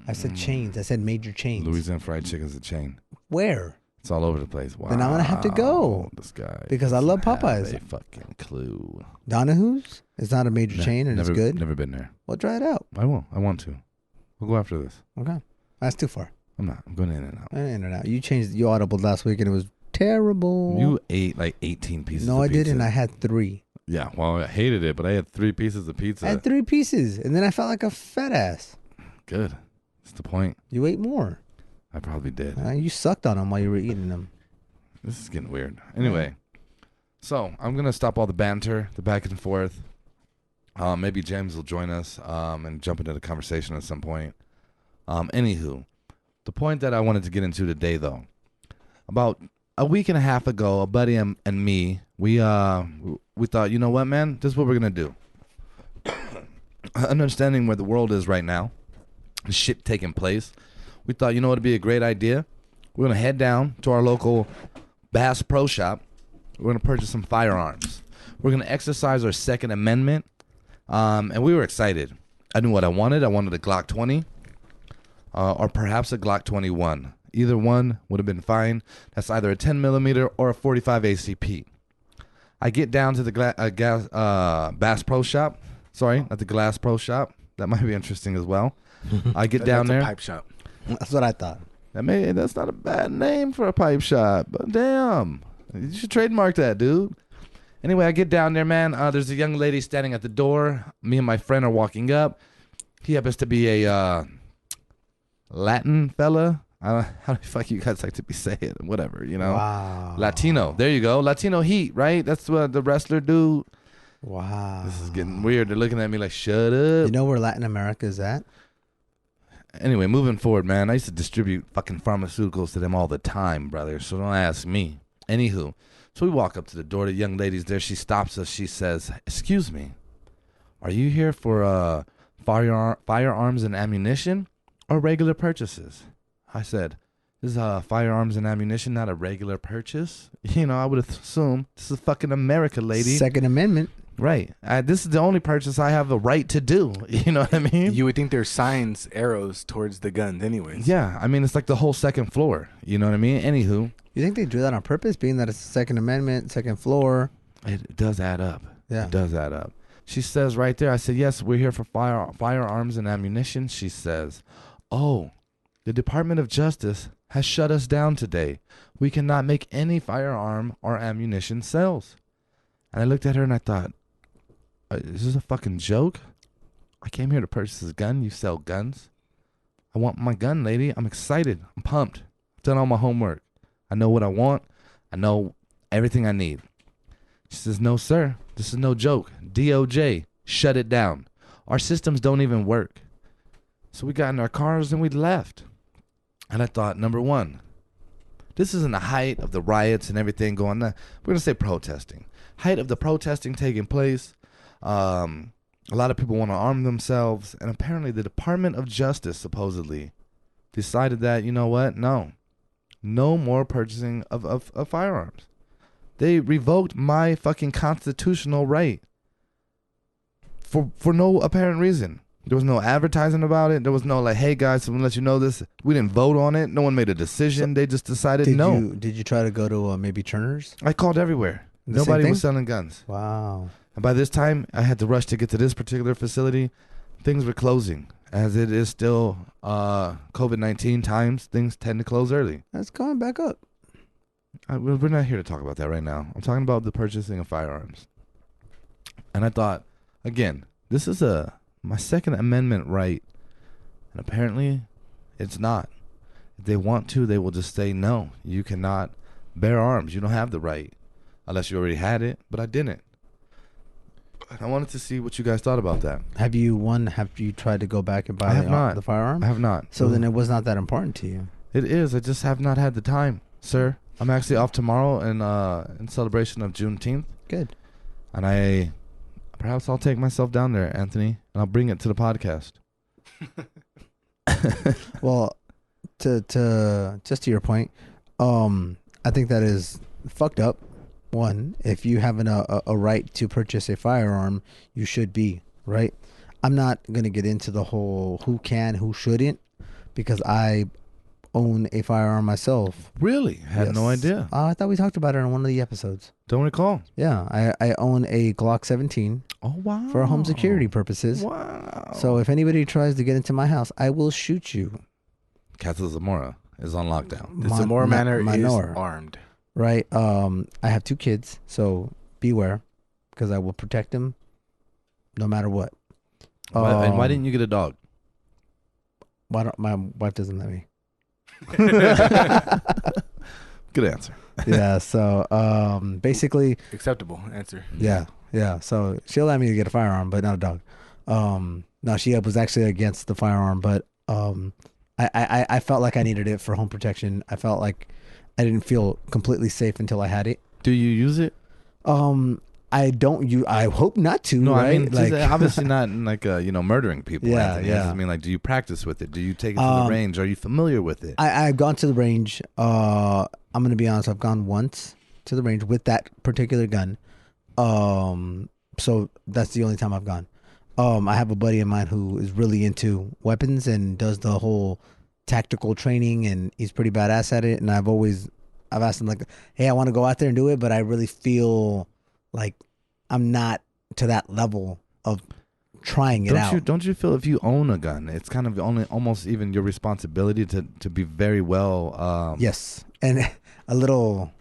I said chains. I said major chains. Louisiana fried chicken's a chain. Where? It's all over the place. Wow. Then I'm gonna have to go. This guy. Because I love doesn't have Popeyes. a fucking clue. Donahue's? It's not a major chain and never, it's good. Never been there. Well, try it out. I will. I want to. We'll go after this. Okay. That's too far. I'm not. I'm going in and out. In and out. You audibled last week and it was terrible. You ate like 18 pieces. No, of I pizza. didn't. I had 3. Yeah. Well, I hated it, but I had 3 pieces of pizza. I had 3 pieces, and then I felt like a fat ass. Good. That's the point. You ate more. I probably did. You sucked on them while you were eating them. This is getting weird. Anyway, so I'm gonna stop all the banter, the back and forth. Maybe James will join us and jump into the conversation at some point. Anywho, the point that I wanted to get into today, though, about a week and a half ago, a buddy and me, we thought, you know what, man, this is what we're gonna do. Understanding where the world is right now, the shit taking place, we thought, you know what would be a great idea? We're gonna head down to our local Bass Pro Shop. We're gonna purchase some firearms. We're gonna exercise our Second Amendment, and we were excited. I knew what I wanted. I wanted a Glock 20, or perhaps a Glock 21. Either one would have been fine. That's either a 10 millimeter or a 45 ACP. I get down to the Bass Pro Shop. Sorry, not the Glass Pro Shop. That might be interesting as well. I get down there. That's a pipe shop. That's what I thought. That's not a bad name for a pipe shop, but damn, you should trademark that, dude. Anyway, I get down there, man. There's a young lady standing at the door. Me and my friend are walking up. He happens to be a Latin fella. How the fuck you guys like to be saying? Whatever, you know. Wow. Latino. There you go. Latino Heat, right? That's what the wrestler dude. Wow. This is getting weird. They're looking at me like, shut up. You know where Latin America is at? Anyway, moving forward, man, I used to distribute fucking pharmaceuticals to them all the time, brother, so don't ask me. Anywho, so we walk up to the door. The young lady's there. She stops us. She says, excuse me, are you here for firearms and ammunition or regular purchases? I said, this is firearms and ammunition, not a regular purchase. You know, I would assume this is fucking America, lady. Second Amendment. Right. This is the only purchase I have a right to do. You know what I mean? You would think there's signs, arrows towards the guns anyways. Yeah. I mean, it's like the whole second floor. You know what I mean? Anywho. You think they do that on purpose, being that it's the Second Amendment, second floor? It does add up. Yeah. It does add up. She says right there, I said, yes, we're here for firearms and ammunition. She says, oh, the Department of Justice has shut us down today. We cannot make any firearm or ammunition sales. And I looked at her and I thought, is this a fucking joke? I came here to purchase this gun. You sell guns. I want my gun, lady. I'm excited. I'm pumped. I've done all my homework. I know what I want. I know everything I need. She says, no, sir. This is no joke. DOJ, shut it down. Our systems don't even work. So we got in our cars and we left. And I thought, number one, this is in the height of the riots and everything going on. We're going to say protesting. Height of the protesting taking place. A lot of people want to arm themselves. And apparently the Department of Justice supposedly decided that, you know what? No more purchasing of firearms. They revoked my fucking constitutional right for no apparent reason. There was no advertising about it. There was no like, hey guys, so I'm gonna let you know this. We didn't vote on it. No one made a decision. They just decided no. Did you try to go to maybe Turner's? I called everywhere. The same Nobody thing? was selling guns. Wow. And by this time, I had to rush to get to this particular facility. things were closing. As it is still COVID-19 times, things tend to close early. That's going back up. We're not here to talk about that right now. I'm talking about the purchasing of firearms. And I thought, again, this is my Second Amendment right. And apparently, it's not. If they want to, they will just say, no, you cannot bear arms. You don't have the right. Unless you already had it, but I didn't. I wanted to see what you guys thought about that. Have you tried to go back and buy the firearm? I have not. So then it was not that important to you. It is. I just have not had the time, sir. I'm actually off tomorrow in celebration of Juneteenth. Good. And perhaps I'll take myself down there, Anthony, and I'll bring it to the podcast. Well, to just to your point, I think that is fucked up. One, if you have a right to purchase a firearm, you should be, right? I'm not going to get into the whole who can, who shouldn't, because I own a firearm myself. Really? Had no idea. I thought we talked about it on one of the episodes. Don't recall. Yeah, I own a Glock 17. Oh, wow. For home security purposes. Wow. So if anybody tries to get into my house, I will shoot you. Casa Zamora is on lockdown. The Zamora Manor is armed. Right. I have 2 kids, so beware, because I will protect them no matter what. And why didn't you get a dog? My wife doesn't let me. Good answer. Yeah. So basically, acceptable answer. Yeah. Yeah. So she'll let me get a firearm, but not a dog. No, she was actually against the firearm, but I felt like I needed it for home protection. I felt like I didn't feel completely safe until I had it. Do you use it? I don't use. I hope not to. No, right? I mean, like, obviously not like murdering people. Yeah, Anthony. yeah. I mean, like, do you practice with it? Do you take it to the range? Are you familiar with it? I've gone to the range. I'm gonna be honest. I've gone once to the range with that particular gun. So that's the only time I've gone. I have a buddy of mine who is really into weapons and does the whole tactical training, and he's pretty badass at it. And I've asked him, like, hey, I want to go out there and do it, but I really feel like I'm not to that level of trying it out. Don't you feel if you own a gun, it's kind of almost even your responsibility to be very well. Yes, and a little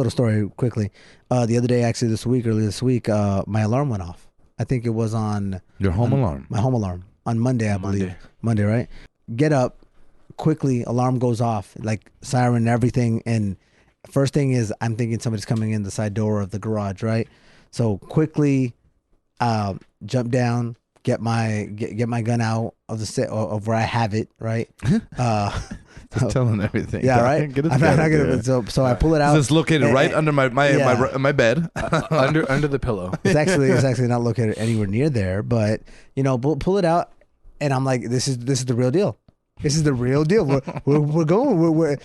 story quickly. The other day, actually, earlier this week, my alarm went off. I think it was on your home alarm. My home alarm on Monday, I believe. Monday, right? Get up quickly. Alarm goes off, like siren and everything. And first thing is, I'm thinking somebody's coming in the side door of the garage, right? So quickly, jump down, get my gun out of the set of where I have it, right? Just telling everything. Yeah, right. Get it I'm not gonna. So I pull it out. It's located right under my bed, under the pillow. It's actually not located anywhere near there, but pull it out, and I'm like, this is the real deal. This is the real deal. We're going. We're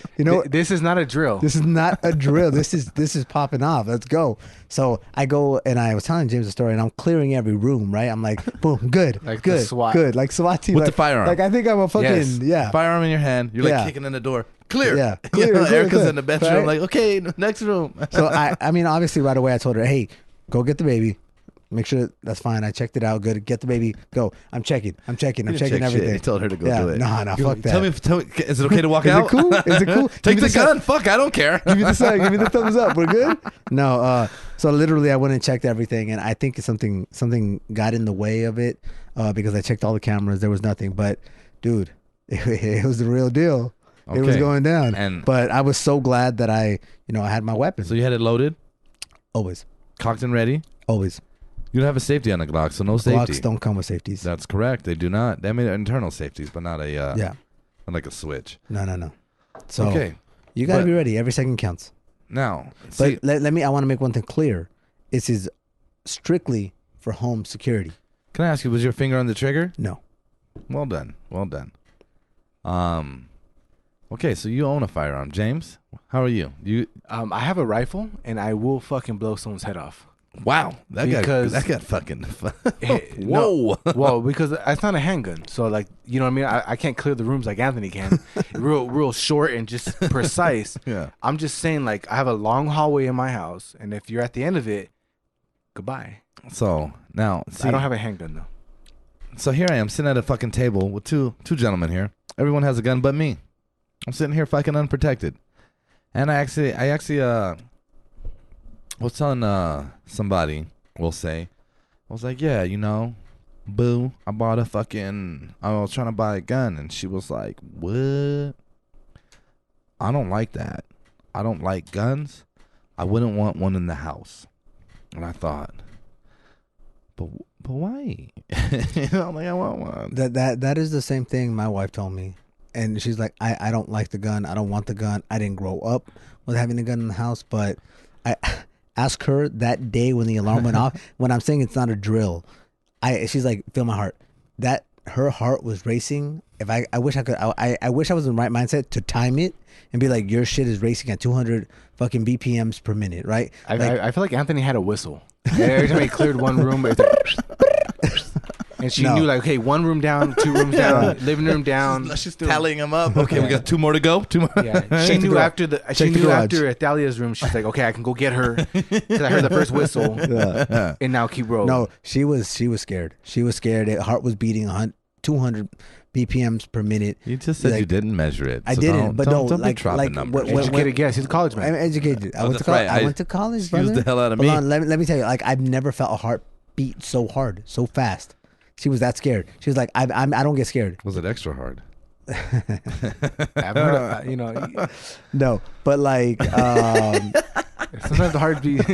This is not a drill. This is not a drill. This is popping off. Let's go. So I go, and I was telling James the story, and I'm clearing every room. Right. I'm like, boom, good, like good, the SWAT. good, like SWAT team with like, the firearm. Like I think I'm a fucking firearm in your hand. You're like kicking in the door. Clear. Yeah. Clear. Erica's in the bedroom. Right? Like, okay, next room. So I mean, obviously, right away, I told her, hey, go get the baby. Make sure that's fine. I checked it out. Good. Get the baby. Go. I'm checking everything. You told her to go do it. No, fuck that. Tell me, is it okay to walk out? Is it cool? Is it cool? Take the gun. Fuck, I don't care. Give me the sign. Give me the thumbs up. We're good? No. So literally, I went and checked everything, and I think something got in the way of it because I checked all the cameras. There was nothing. But, dude, it was the real deal. Okay. It was going down. But I was so glad that I had my weapon. So you had it loaded? Always. Cocked and ready? Always. You don't have a safety on a Glock, so no safety. Glocks don't come with safeties. That's correct. They do not. They have internal safeties, but not not like a switch. No. So okay, you got to be ready. Every second counts. Now, but let me. I want to make one thing clear. This is strictly for home security. Can I ask you? Was your finger on the trigger? No. Well done. Okay, so you own a firearm, James. How are you? I have a rifle, and I will fucking blow someone's head off. Wow, that got fucking. Whoa, whoa! Because it's not a handgun, so like you know what I mean. I can't clear the rooms like Anthony can. real short and just precise. Yeah. I'm just saying, like I have a long hallway in my house, and if you're at the end of it, goodbye. So now, I don't have a handgun though. So here I am sitting at a fucking table with two gentlemen here. Everyone has a gun but me. I'm sitting here fucking unprotected. And I actually was telling somebody, we'll say, I was like, yeah, boo, I was trying to buy a gun. And she was like, what? I don't like that. I don't like guns. I wouldn't want one in the house. And I thought, but why? I'm like, I want one. That is the same thing my wife told me. And she's like, I don't like the gun. I don't want the gun. I didn't grow up with having a gun in the house. But I asked her that day when the alarm went off, when I'm saying it's not a drill, she's like, feel my heart. That her heart was racing. If I wish I could, I wish I was in the right mindset to time it and be like, your shit is racing at 200 fucking BPMs per minute, right? I feel like Anthony had a whistle. Every time he cleared one room, it's like, and she knew, like, okay, one room down, 2 rooms down, living room down. She's tallying them up. Okay, we got 2 more to go. 2 more. Yeah, she knew after Athalia's room, she's like, okay, I can go get her because I heard the first whistle, and now keep rolling. No, she was scared. She was scared. Her heart was beating 200 BPMs per minute. You just said you didn't measure it. I didn't, but don't like be dropping numbers. Educated guess. He's a college man. I'm educated. I went to right. I went to college, brother. Excuse the hell out of me. Let me tell you, like, I've never felt a heart beat so hard, so fast. She was that scared. She was like, I don't get scared. Was it extra hard? I've heard of, No, but like, sometimes the heart beat.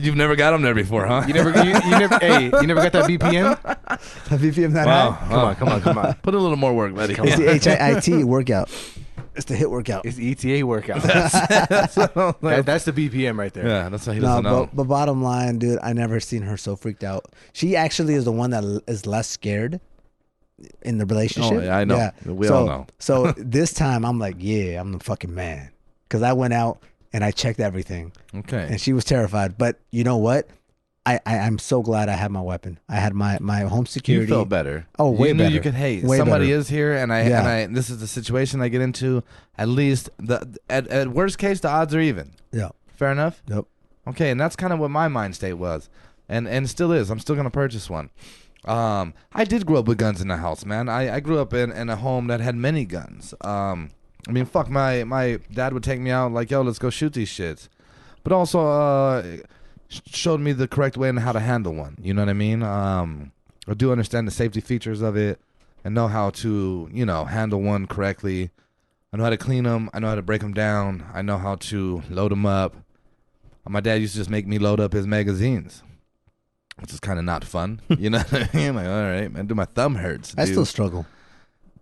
You've never got them there before, huh? You never got that BPM? A BPM that high? Come on. Put a little more work, buddy. It's the HIIT workout. It's the HIIT workout. It's the ETA workout. That's That's the BPM right there. Yeah, that's how he doesn't know. But bottom line, dude, I never seen her so freaked out. She actually is the one that is less scared in the relationship. Oh, yeah, I know. Yeah. We all know. So this time, I'm like, yeah, I'm the fucking man. Because I went out and I checked everything. Okay. And she was terrified. But you know what? I'm so glad I had my weapon. I had my home security. You felt better. Oh, way you knew better. You could. Hey, way somebody better. is here, and this is the situation I get into. At least at worst case, the odds are even. Yeah. Fair enough. Yep. Okay, and that's kind of what my mind state was, and still is. I'm still gonna purchase one. I did grow up with guns in the house, man. I grew up in a home that had many guns. I mean, fuck, my dad would take me out like, yo, let's go shoot these shits, but also showed me the correct way and how to handle one. You know what I mean? I do understand the safety features of it and know how to, handle one correctly. I know how to clean them. I know how to break them down. I know how to load them up. My dad used to just make me load up his magazines, which is kind of not fun. You know what I mean? Like, all right, man, my thumb hurts. I still struggle.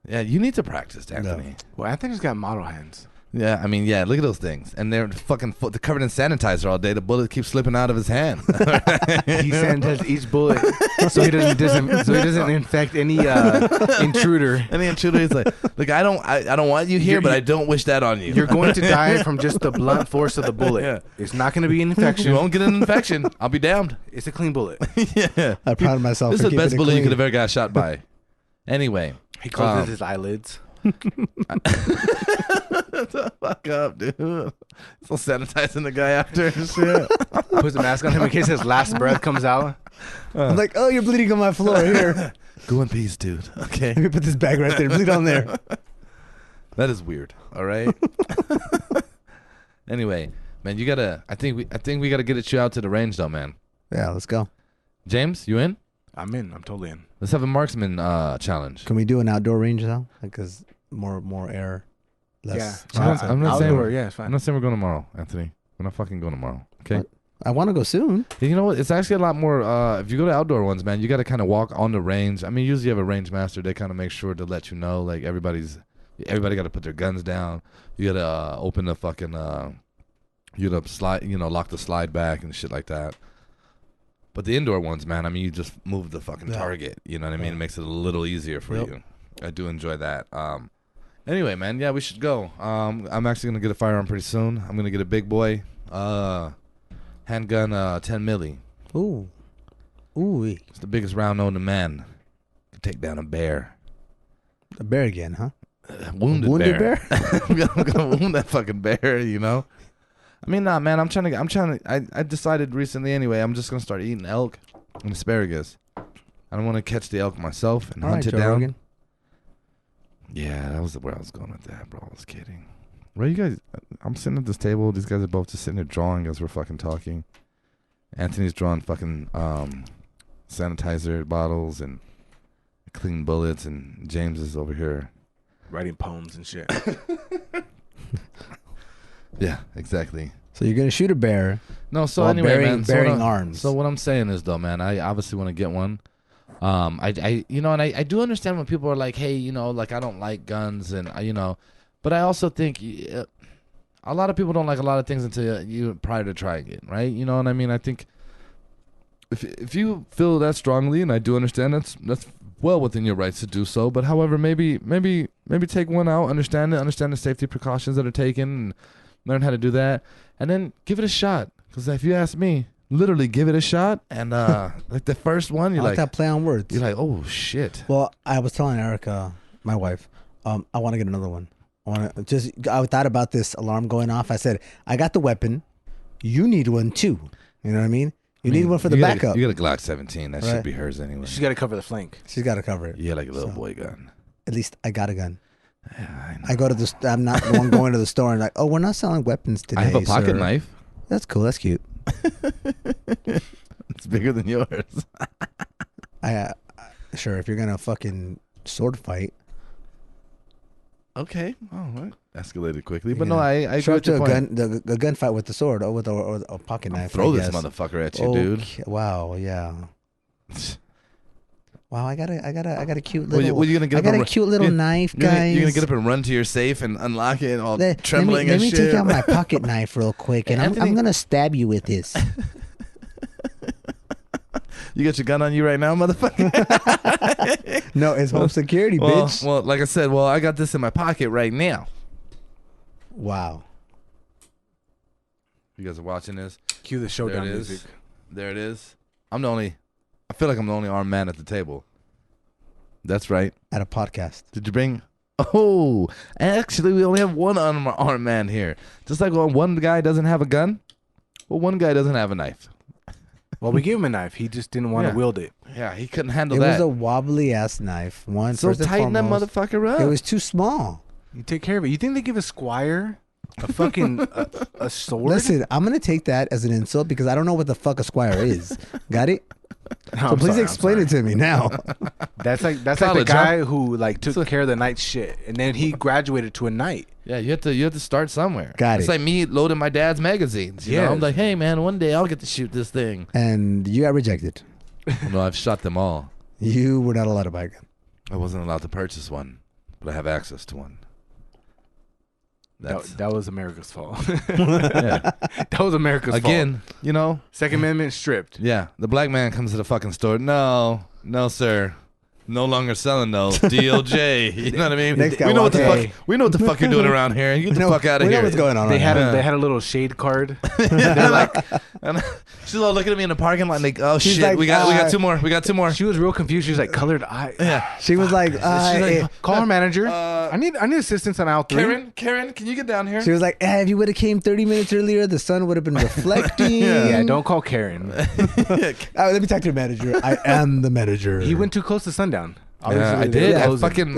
Yeah, you need to practice, Anthony. No. Well, Anthony's got model hands. Yeah, I mean, yeah, look at those things. And they're fucking they're covered in sanitizer all day. The bullet keeps slipping out of his hand. He sanitizes each bullet so he doesn't infect any intruder. Any intruder, he's like, look, I don't want you here, but I don't wish that on you. You're going to die from just the blunt force of the bullet. Yeah. It's not going to be an infection. You won't get an infection. I'll be damned. It's a clean bullet. Yeah. I'm proud of myself. This for is the best bullet you clean. could have ever got shot by. Anyway. He closes his eyelids. Fuck up, dude. Still sanitizing the guy after and shit. Puts a mask on him in case his last breath comes out. I'm like, oh, you're bleeding on my floor here. Go in peace, dude. Okay. Let me put this bag right there. Bleed on there. That is weird. All right. Anyway, man, you gotta. I think we gotta get you out to the range, though, man. Yeah, let's go. James, you in? I'm in. I'm totally in. Let's have a marksman challenge. Can we do an outdoor range though? Because more air, less. Yeah. I'm not saying outdoor. Yeah, it's fine. I'm not saying we're going tomorrow, Anthony. We're not fucking going tomorrow. Okay. What? I want to go soon. You know what? It's actually a lot more. If you go to outdoor ones, man, you got to kind of walk on the range. I mean, usually you have a range master. They kind of make sure to let you know, like everybody got to put their guns down. You got to open the fucking. You got to slide. Lock the slide back and shit like that. But the indoor ones, man, I mean, you just move the fucking target. You know what I mean? Yeah. It makes it a little easier for you. I do enjoy that. Anyway, man, yeah, we should go. I'm actually gonna get a firearm pretty soon. I'm gonna get a big boy handgun, 10 milli. Ooh. It's the biggest round known to man. Can take down a bear. A bear again, huh? Wounded bear? I'm gonna wound that fucking bear. I mean, nah, man. I decided recently anyway. I'm just gonna start eating elk and asparagus. I don't want to catch the elk myself and All hunt right, it Joe down. Rogan. Yeah, that was where I was going with that, bro. I was kidding. Where you guys? I'm sitting at this table. These guys are both just sitting there drawing as we're fucking talking. Anthony's drawing fucking sanitizer bottles and clean bullets, and James is over here Writing poems and shit. Yeah, exactly. So you're gonna shoot a bear? No, so while anyway, man. bearing arms. So what I'm saying is, though, man, I obviously want to get one. I I do understand when people are like, hey, like I don't like guns, and but I also think a lot of people don't like a lot of things until you prior to trying it, right? You know what I mean? I think if you feel that strongly, and I do understand that's well within your rights to do so. But however, maybe take one out, understand the safety precautions that are taken, and learn how to do that, and then give it a shot. Because if you ask me, literally give it a shot, and like the first one, you're I like that play on words. you're like, oh shit. Well, I was telling Erica, my wife, I want to get another one. I thought about this alarm going off. I said, I got the weapon. You need one too. You know what I mean? You need one for the backup. You got a Glock 17. That Right. should be hers anyway. She's got to cover the flank. She's got to cover it. Yeah, like a little So- boy gun. At least I got a gun. Yeah, I know. I go to the. I'm not the one going to the store and like, oh, we're not selling weapons today. I have a pocket sir." knife. That's cool. That's cute. It's bigger than yours. Sure, if you're gonna fucking sword fight, Okay. Oh, that escalated quickly. you're But no, gonna I show agree up with your to a point. gun, the gunfight with the sword or with a pocket knife. Throw I this guess. motherfucker at you, dude. Okay, wow. Yeah. Wow. I got a cute Well, little. you gonna get I up got and a run- cute little you're- knife, You're guys. gonna get up and run to your safe and unlock it, all trembling let and me shit. take out my pocket knife real quick, and Anthony- I'm gonna stab you with this. You got your gun on you right now, motherfucker. No, it's home security, bitch. Well, like I said, I got this in my pocket right now. Wow. You guys are watching this. Cue the showdown There it is. music. There it is. I feel like I'm the only armed man at the table. That's right. At a podcast. Did you bring? Oh, actually, we only have one armed man here. Just like when one guy doesn't have a gun, well, one guy doesn't have a knife. Well, we gave him a knife. He just didn't want to Yeah. wield it. Yeah, he couldn't handle It that. was a wobbly ass knife. So first and tighten that foremost, motherfucker up. It was too small. You take care of it. You think they give a squire a fucking a sword? Listen, I'm gonna take that as an insult because I don't know what the fuck a squire is. Got it? No, So I'm please sorry, explain it to me now. That's like the College, guy who like took care of the night shit, and then he graduated to a knight. Yeah, you have to start somewhere. Got It's it. like me loading my dad's magazines. You know, Yes. I'm like, hey man, one day I'll get to shoot this thing. And you got rejected. No, I've shot them all. You were not allowed to buy a gun. I wasn't allowed to purchase one, but I have access to one. That's That was America's fault. yeah. That was America's fault. Again, Second Amendment stripped. yeah. The black man comes to the fucking store. No, sir. No longer selling those. DOJ. You know what I mean? Next guy We know what the walks fuck. We know what the fuck you're doing around here. Get the fuck out of we here. know what's going on. They right had now. they had a little shade card. They're like, and she's all looking at me in the parking lot, like, oh She's shit, like, we got 2 more. We got 2 more. She was real confused. She was like, colored eye. Yeah. She was like, She's like, Call her manager. Uh, I need assistance on aisle 3. Karen, can you get down here? she was like, if you would have came 30 minutes earlier, the sun would have been reflecting. Yeah, don't call Karen. Let me talk to your manager. I am the manager. He went too close to sundown. Yeah, I Obviously, they did. were I closing. fucking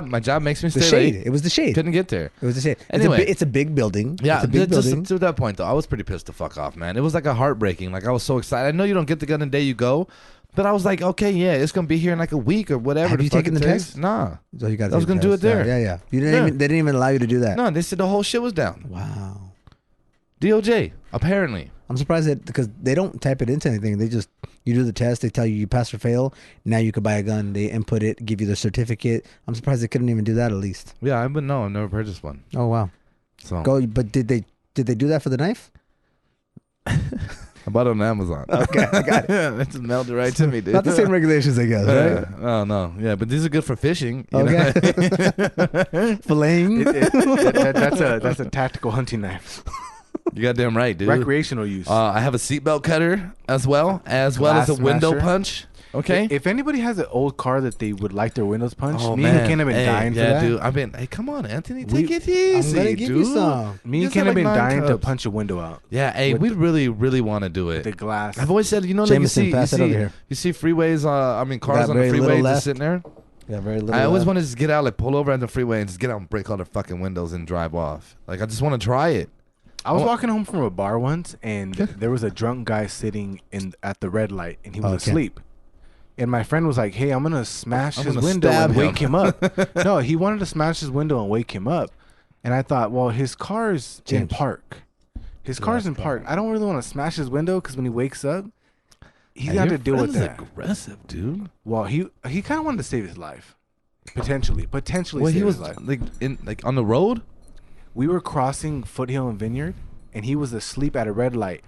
my job makes me the stay shade. late. It was the shade. Couldn't get there. It was the shade. Anyway. It's a big building. Yeah, it's a big just building. to that point though, I was pretty pissed to fuck off, man. It was like a heartbreaking. Like I was so excited. I know you don't get the gun the day you go, but I was like, okay, yeah, it's gonna be here in like a week or whatever. Have you fuck taken it the takes. test? Nah. So you got. I was gonna do it there. Yeah. You didn't. Yeah. Even, they didn't even allow you to do that. No, they said the whole shit was down. Wow. DOJ, apparently. I'm surprised that because they don't type it into anything. They just you do the test. They tell you pass or fail. Now you could buy a gun. They input it, give you the certificate. I'm surprised they couldn't even do that at least. Yeah, I've never purchased one. Oh wow. So Go. But did they do that for the knife? I bought it on Amazon. Okay, I got it. Yeah, they just mailed it right to me, dude. Not the same regulations, I guess, right? Oh no, yeah, but these are good for fishing. You Okay. know? Filleting. That's a tactical hunting knife. You goddamn right, dude. Recreational use. I have a seatbelt cutter as well as a Glass window smasher. punch. Okay. If anybody has an old car that they would like their windows punched, Oh, me man. and Ken have been Hey, dying for yeah, that. dude. Hey, come on, Anthony, take it I'm easy, gonna give dude. you some. Me and Just Ken had have been like 9 dying to cups. punch a window out. Yeah, hey, With we the- really want to do it. The glass. I've always said, like you Jameson, pass it over here. you see freeways, cars got on the very little freeway just left. sitting there. Yeah, very little. I always left. want to just get out, like pull over at the freeway and just get out and break all their fucking windows and drive off. Like I just want to try it. I was walking home from a bar once, and there was a drunk guy sitting at the red light, and he was Okay. asleep. And my friend was like, "Hey, I'm gonna smash his gonna window stab and him." wake him up." No, he wanted to smash his window and wake him up. And I thought, well, his car's in James. park. His car's in park. I don't really want to smash his window because when he wakes up, he's gonna have to deal with that. Aggressive, dude. Well, he kind of wanted to save his life, potentially Well, save he was his life. like on the road. We were crossing Foothill and Vineyard, and he was asleep at a red light.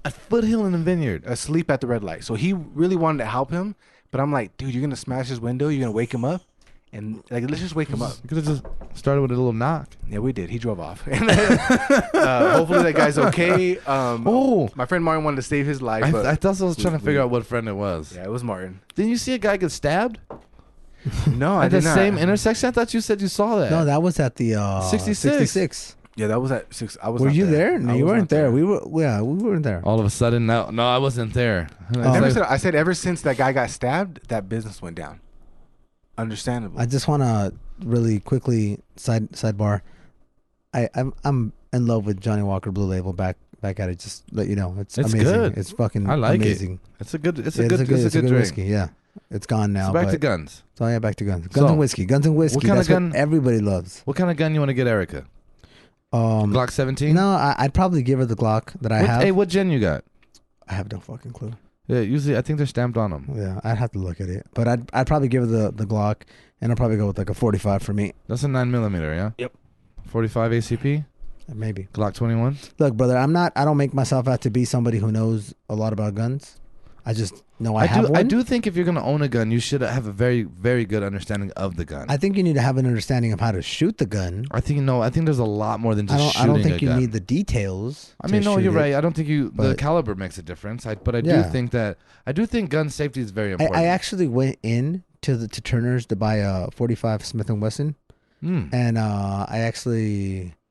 At Foothill in the Vineyard. Asleep at the red light. So he really wanted to help him, but I'm like, dude, you're gonna smash his window. You're gonna wake him up, and like, let's just wake him up. You could have just started with a little knock. Yeah, we did. He drove off. And then, hopefully that guy's okay. My friend Martin wanted to save his life. But I thought I was trying to we- figure out what friend it was. yeah, it was Martin. Didn't you see a guy get stabbed No, I at the did not. same intersection? I thought you said you saw that. No, that was at the 66. 66. Yeah, that was at 6. I was. Were not you there? No, I you was weren't not there. We were. Yeah, we weren't there. All of a sudden, no, I wasn't there. I said ever since that guy got stabbed, that business went down. Understandable. I just want to really quickly sidebar. I'm in love with Johnny Walker Blue Label. Back at it. Just let you know, it's amazing. good. It's fucking I like amazing. it. It's a good. It's Yeah, a good. It's a good drink. whiskey. Yeah, it's gone now. So back but, to guns. So yeah, back to guns. So, Guns and whiskey. Guns and whiskey. kind of That's gun- what everybody loves. What kind of gun you want to get, Erica? Glock 17. No, I'd probably give her the Glock that I have. Hey, what gen you got? I have no fucking clue. Yeah, usually I think they're stamped on them. Yeah, I'd have to look at it. But I'd probably give her the Glock, and I'll probably go with like a 45 for me. That's a 9mm, yeah. Yep. 45 ACP. Maybe. Glock 21. Look, brother, I don't make myself out to be somebody who knows a lot about guns. I just know I have one. I do think if you're gonna own a gun, you should have a very, very good understanding of the gun. I think you need to have an understanding of how to shoot the gun. I think there's a lot more than just shooting I don't think a you gun. need the details. I to mean, no, shoot you're it. right. I don't think the but- caliber makes a difference. But I Yeah. do think gun safety is very important. I actually went in to Turner's to buy a 45 Smith & Wesson, and I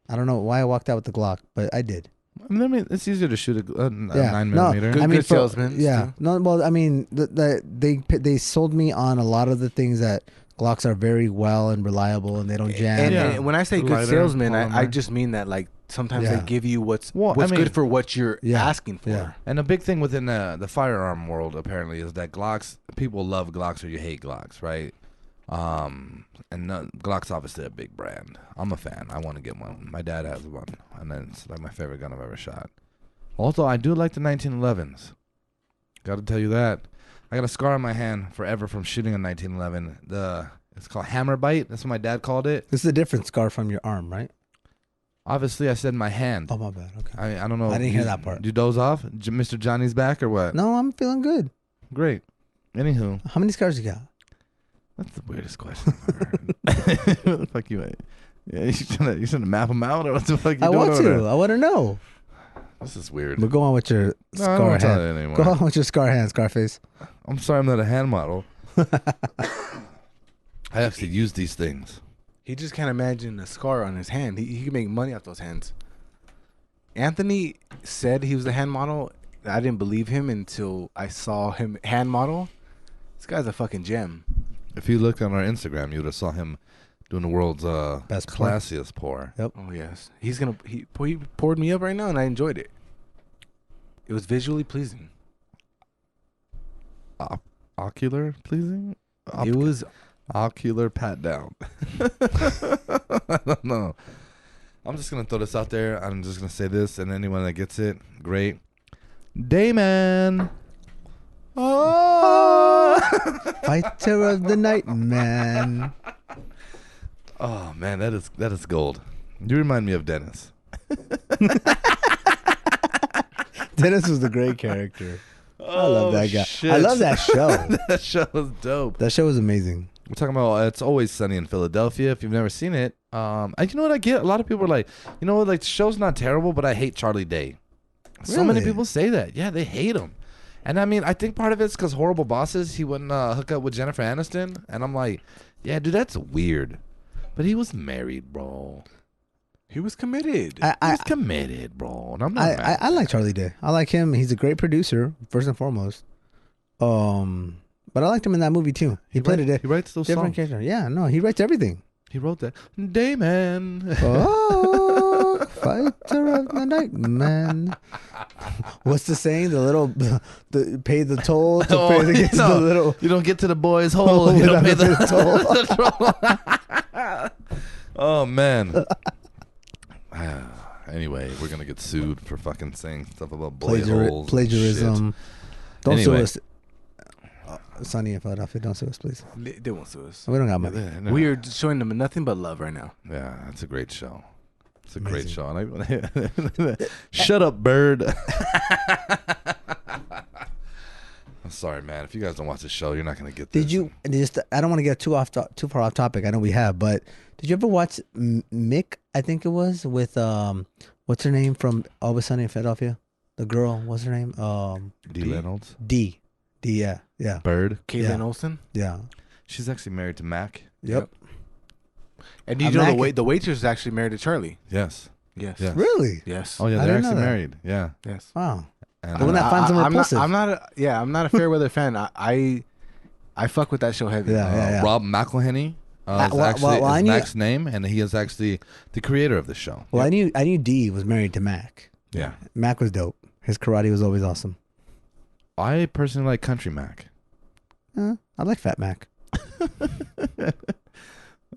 don't know why I walked out with the Glock, but I did. I mean, it's easier to shoot a 9mm. No, Good- I mean, good salesman, Yeah, too. no. Well, I mean, they sold me on a lot of the things that Glocks are very well and reliable, and they don't jam. And, Yeah. and when I say good Lighter, salesman, I polymer. just mean that like sometimes Yeah. they give you what's Well, I mean- good for what you're Yeah. asking for. Yeah. And a big thing within the firearm world apparently is that Glocks, people love Glocks or you hate Glocks, right? Glock's obviously a big brand. I'm a fan. I want to get one. My dad has one, and then it's like my favorite gun I've ever shot. Also, I do like the 1911s. Got to tell you that. I got a scar on my hand forever from shooting a 1911. It's called hammer bite. That's what my dad called it. This is a different scar from your arm, right? Obviously, I said my hand. Oh my bad. Okay. I don't know. I didn't hear that part. Did you doze off? Mr. Johnny's back or what? No, I'm feeling good. Great. Anywho. How many scars you got? That's the weirdest question I've ever heard. What the fuck you? Yeah, you shouldn't map them out, or what the fuck you I doing want over to. there? I want to know. This is weird. But go on with your No, I don't scar want to tell hand. you anymore. Go on with your scar hand, Scarface. I'm sorry, I'm not a hand model. I actually use these things. He just can't imagine a scar on his hand. He can make money off those hands. Anthony said he was a hand model. I didn't believe him until I saw him hand model. This guy's a fucking gem. If you look on our Instagram, you would have saw him doing the world's Best pour. classiest pour. Yep. Oh yes, he poured me up right now, and I enjoyed it. It was visually pleasing. Ocular pleasing? It was Ocular pat down. I don't know. I'm just going to throw this out there. I'm just going to say this, and anyone that gets it, great. Dayman. Oh. Fighter of the night, man. Oh, man, that is gold. You remind me of Dennis. Dennis was the great character. I love that guy. Shit. I love that show. That show was dope. That show was amazing. We're talking about It's Always Sunny in Philadelphia. If you've never seen it, you know what I get? A lot of people are like, you know what, like the show's not terrible, but I hate Charlie Day. So many Really? people say that. Yeah, they hate him. And I mean, I think part of it's because Horrible Bosses, he wouldn't hook up with Jennifer Aniston. And I'm like, yeah, dude, that's weird. But he was married, bro. He was committed. He was committed, bro. And I'm not mad. I like Charlie Day. I like him. He's a great producer, first and foremost. But I liked him in that movie too. He played He writes those different songs. character. Yeah, no, he writes everything. He wrote that. Dayman. Oh, fighter of the night, man. What's the saying? Pay the toll to pay the, get to the little. You don't get to the boy's hole. You don't pay the toll. Oh, man. Anyway, we're going to get sued for fucking saying stuff about boy holes. Plagiarism. Don't Anyway. sue us. Sunny in Philadelphia, don't sue us, please. They won't sue us. We don't got money. We are showing them nothing but love right now. Yeah, that's a great show. It's a Amazing. great show. And shut up, bird. I'm sorry, man. If you guys don't watch the show, you're not going to get this. Did you? I don't want to get too far off topic. I know we have, but did you ever watch Mick? I think it was with what's her name from Always Sunny in Philadelphia? The girl, what's her name? D. Reynolds? D, yeah. Bird? Caitlin Yeah. Olsen. Yeah. She's actually married to Mac. Yep. And you I'm know Mac- the waitress is actually married to Charlie. Yes. Yes. Yeah. Really? Yes. Oh, yeah, I they're didn't know actually that. married. Yeah. Yes. Wow. And, The one that finds them I'm repulsive. I'm not a Fairweather fan. I fuck with that show heavy. Yeah. Rob McElhenney is well, actually well, I his knew- Mac's name, and he is actually the creator of the show. Well, I knew D was married to Mac. Yeah. Mac was dope. His karate was always awesome. I personally like Country Mac. I like Fat Mac.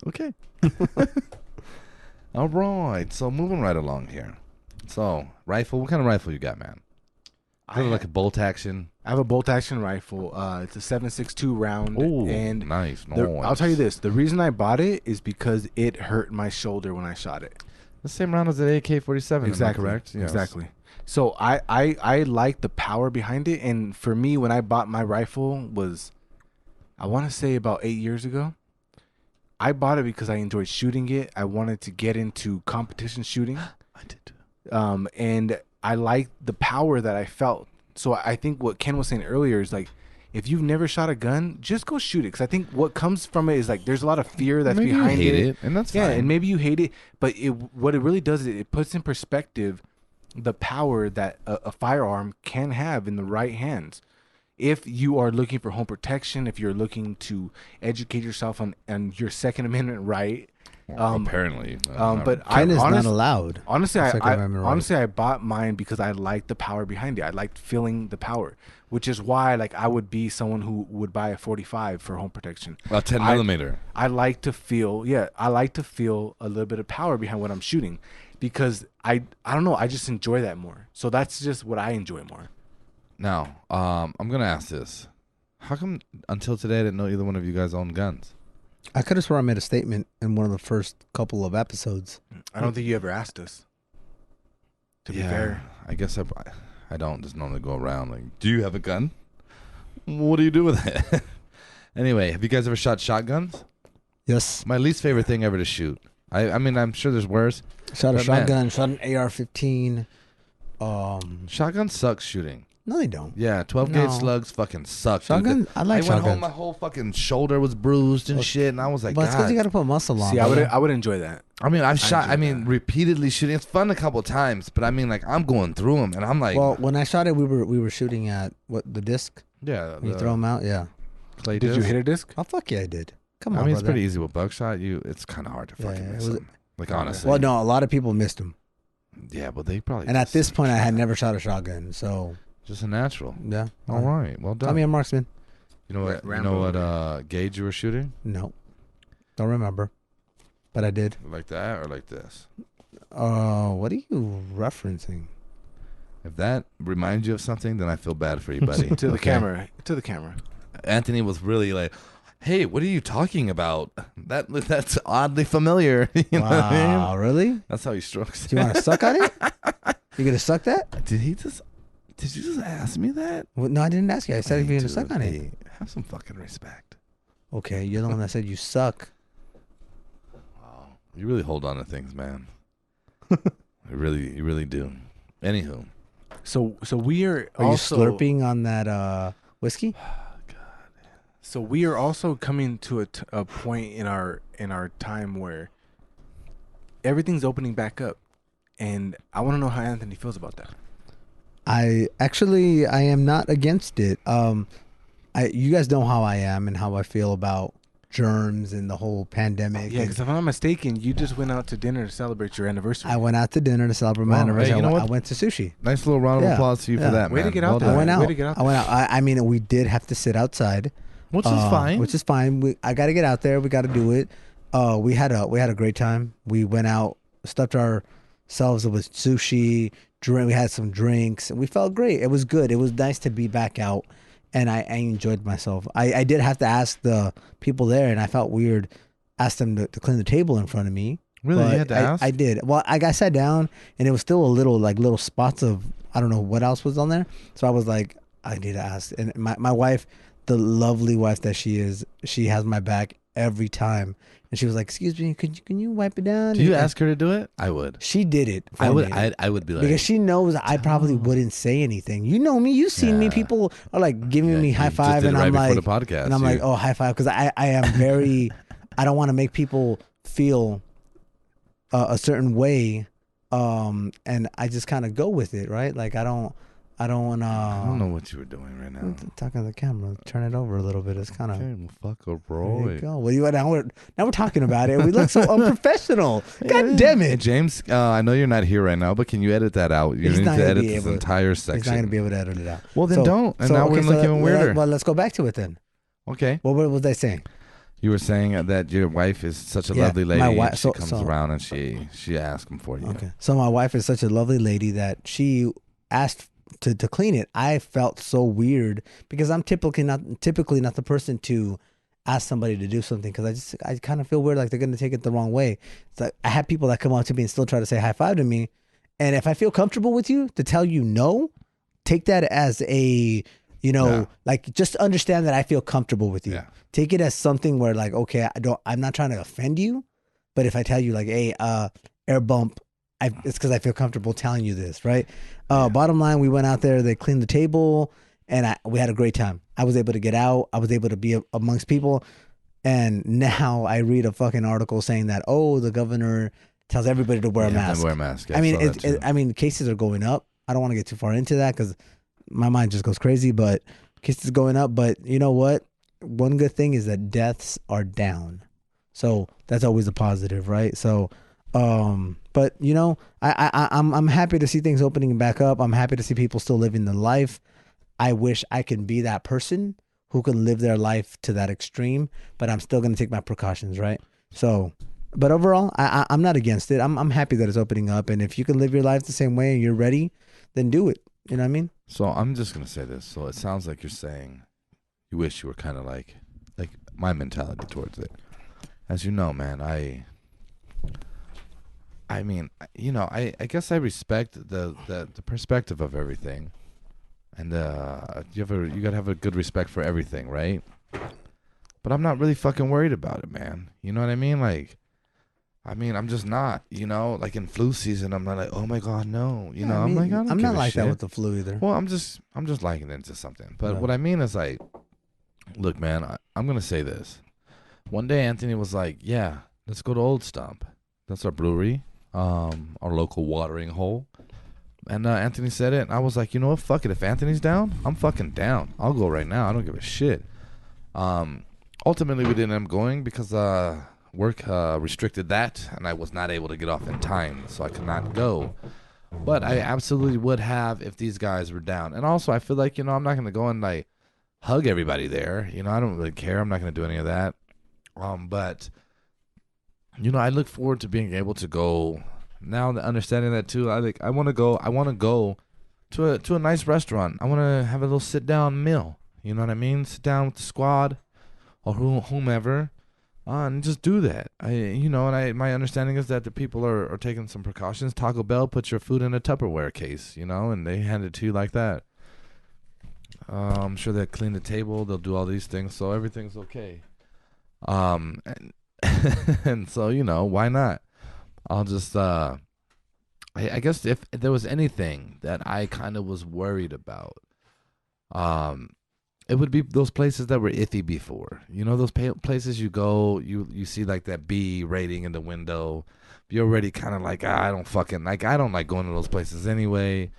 Okay. All right. So moving right along here. So rifle. What kind of rifle you got, man? Is it like a bolt action? I have a bolt action rifle. It's a 7.62 round. Oh, and nice. I'll tell you this: the reason I bought it is because it hurt my shoulder when I shot it. The same round as the AK-47. Exactly. Am I correct? Yes. Exactly. So I like the power behind it, and for me, when I bought my rifle was, I want to say about 8 years ago. I bought it because I enjoyed shooting it. I wanted to get into competition shooting. I did too. And I liked the power that I felt. So I think what Ken was saying earlier is like, if you've never shot a gun, just go shoot it. Because I think what comes from it is like there's a lot of fear that's Maybe behind you hate it. it, and that's Yeah, fine. and maybe you hate it, but what it really does is it puts in perspective the power that a firearm can have in the right hands. If you are looking for home protection, if you're looking to educate yourself on your Second Amendment right, apparently. but Ken is not allowed. Honestly, Second Amendment right. honestly, I bought mine because I liked the power behind it. I liked feeling the power, which is why like I would be someone who would buy a 45 for home protection. a 10 millimeter. I like to feel, I like to feel a little bit of power behind what I'm shooting, because I don't know, I just enjoy that more. So that's just what I enjoy more. Now, I'm gonna ask this: how come until today I didn't know either one of you guys owned guns? I could have sworn I made a statement in one of the first couple of episodes. I don't think you ever asked us. To be fair, I guess I don't just normally go around like, do you have a gun? What do you do with it? Anyway, have you guys ever shot shotguns? Yes. My least favorite thing ever to shoot. I mean, I'm sure there's worse. Shot a But man, shotgun, shot an AR-15. Shotgun sucks shooting. No, they don't. Yeah, 12 No. gauge slugs fucking suck. dude. Shotgun? I like I went home, shotguns. my whole fucking shoulder was bruised and shit, and I was like, But it's because God. you got to put muscle on. see, brother. I would enjoy that. I mean, I've shot. enjoy I mean, that. repeatedly shooting. It's fun a couple times, but I mean, like, I'm going through them, and I'm like, Well, when I shot it, we were shooting at the disc. yeah. You throw them out, yeah. Clay Did you disc. hit a disc? Oh fuck yeah, I did. Come on, I mean, it's brother. pretty easy with buckshot. It's kind of hard to Yeah, fucking yeah, miss it was- them. Like, honestly. Well, no, a lot of people missed them, Yeah, but they probably. and at this point, I had never shot a shotgun, so just a natural. yeah. All right, well done. Call me a marksman. You know what? You Rambo. know what gauge you were shooting? No, don't remember, but I did. Like that or like this? What are you referencing? If that reminds you of something, then I feel bad for you, buddy. To the Okay? camera. To the camera. Anthony was really like, "Hey, what are you talking about? That's oddly familiar." You know what I mean? Wow, really? That's how he strokes. Do you want to suck on it? You gonna suck that? Did you just ask me that? Well, no, I didn't ask you. I said if you're gonna suck on it. Hey, have some fucking respect. Okay, you're the one that said you suck. Wow. You really hold on to things, man. you really do. Anywho, So we are Are also you slurping on that whiskey? So we are also coming to a point in our time where everything's opening back up, and I want to know how Anthony feels about that. I am not against it. You guys know how I am and how I feel about germs and the whole pandemic. Yeah, because if I'm not mistaken, you just went out to dinner to celebrate your anniversary. I went out to dinner to celebrate my Wow. anniversary. Hey, you know what? I went to sushi. Nice little round of Yeah. applause to you for Yeah. that, Way man. to get Well out there. done. I went out. Way to get out I went out. I mean, we did have to sit outside, Which is fine. Which is fine. I got to get out there. We got to do it. We had a great time. We went out, stuffed ourselves with sushi. We had some drinks, and we felt great. It was good. It was nice to be back out, and I enjoyed myself. I did have to ask the people there, and I felt weird. Asked them to clean the table in front of me. Really? But You had to ask? I did. Well, I sat down, and it was still a little spots of, I don't know what else was on there. So I was like, I need to ask. And my wife, the lovely wife that she is, she has my back every time. And she was like, "Excuse me, can you wipe it down?" Do you And ask her to do it? I would. She did it. For I would. me. I would be like, Because she knows I probably wouldn't say anything. You know me. You've seen me. Yeah. People are like giving Yeah, me you high just five, did it and right I'm before like, the podcast. and I'm like, oh, high five, because I am very. I don't want to make people feel a certain way, and I just kind of go with it, right? Like I don't want to. I don't know what you were doing right now. Talking to the camera, turn it over a little bit. It's kind of. Okay, well, fuck a There you Roy. go. What do you now? We're talking about it. We look so unprofessional. God damn Hey, it! James, I know you're not here right now, but can you edit that out? You He's need not to gonna edit be this able to. entire He's not going to section. be able to edit it out. Well, then don't. And now we're going to look even weirder. Well, let's go back to it then. Okay. What was I saying? You were saying that your wife is such a Yeah, lovely lady. my And wife- she so- comes so- around and she asks them for you. Okay. So my wife is such a lovely lady that she asked to clean it. I felt so weird because I'm typically not the person to ask somebody to do something, because I kind of feel weird, like they're going to take it the wrong way. It's like I have people that come up to me and still try to say high five to me, and if I feel comfortable with you to tell you no, take that as a Yeah. like, just understand that I feel comfortable with you. Yeah. Take it as something where, like, okay, I'm not trying to offend you, but if I tell you like, hey, air bump, it's because I feel comfortable telling you this, right? Bottom line, we went out there, they cleaned the table, and we had a great time. I was able to get out. I was able to be amongst people. And now I read a fucking article saying that, the governor tells everybody to wear a You have mask. to wear a mask. I mean, saw that too. I mean, cases are going up. I don't want to get too far into that because my mind just goes crazy, but cases going up. But you know what? One good thing is that deaths are down. So that's always a positive, right? So, but I'm happy to see things opening back up. I'm happy to see people still living their life. I wish I can be that person who can live their life to that extreme, but I'm still going to take my precautions, right? So, but overall, I'm not against it. I'm happy that it's opening up, and if you can live your life the same way and you're ready, then do it. You know what I mean? So I'm just gonna say this. So it sounds like you're saying you wish you were kind of like my mentality towards it. As you know, man, I mean, I guess I respect the perspective of everything, and you gotta have a good respect for everything, right? But I'm not really fucking worried about it, man. You know what I mean? Like, I'm just not. Like in flu season, I'm not like, oh my god, no. I'm like, I don't I'm give not a like shit. that with the flu either. Well, I'm just liking it to something. But No. what I mean is, like, look, man, I'm gonna say this. One day, Anthony was like, "Yeah, let's go to Old Stump. That's our brewery, our local watering hole." And Anthony said it, and I was like, you know what? Fuck it. If Anthony's down, I'm fucking down. I'll go right now. I don't give a shit. Ultimately, we didn't end up going because work restricted that, and I was not able to get off in time, so I could not go. But I absolutely would have if these guys were down. And also, I feel like, I'm not going to go and, like, hug everybody there. I don't really care. I'm not going to do any of that. But, I look forward to being able to go. Now, understanding that, too, I want to go to a nice restaurant. I want to have a little sit-down meal. You know what I mean? Sit down with the squad or whomever. And just do that. My understanding is that the people are taking some precautions. Taco Bell puts your food in a Tupperware case, and they hand it to you like that. I'm sure they'll clean the table. They'll do all these things, so everything's okay. And, and so, why not? I'll just I guess if there was anything that I kind of was worried about, it would be those places that were iffy before. You know, those places you go, you see like that B rating in the window. You're already kind of like, I don't like going to those places anyway.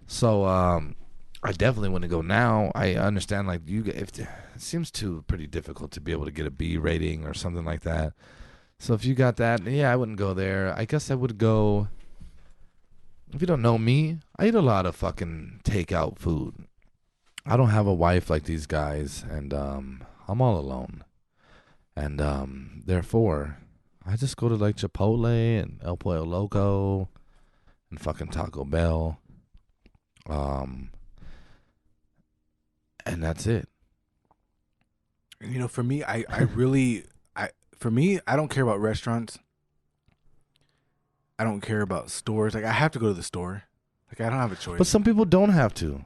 So I definitely wouldn't go now. I understand like if it seems pretty difficult to be able to get a B rating or something like that. So if you got that, yeah, I wouldn't go there. I guess I would go. If you don't know me, I eat a lot of fucking takeout food. I don't have a wife like these guys, and I'm all alone. And therefore, I just go to like Chipotle and El Pollo Loco and fucking Taco Bell. And that's it. You know, for me, I don't care about restaurants. I don't care about stores. Like, I have to go to the store. Like, I don't have a choice. But some people don't have to.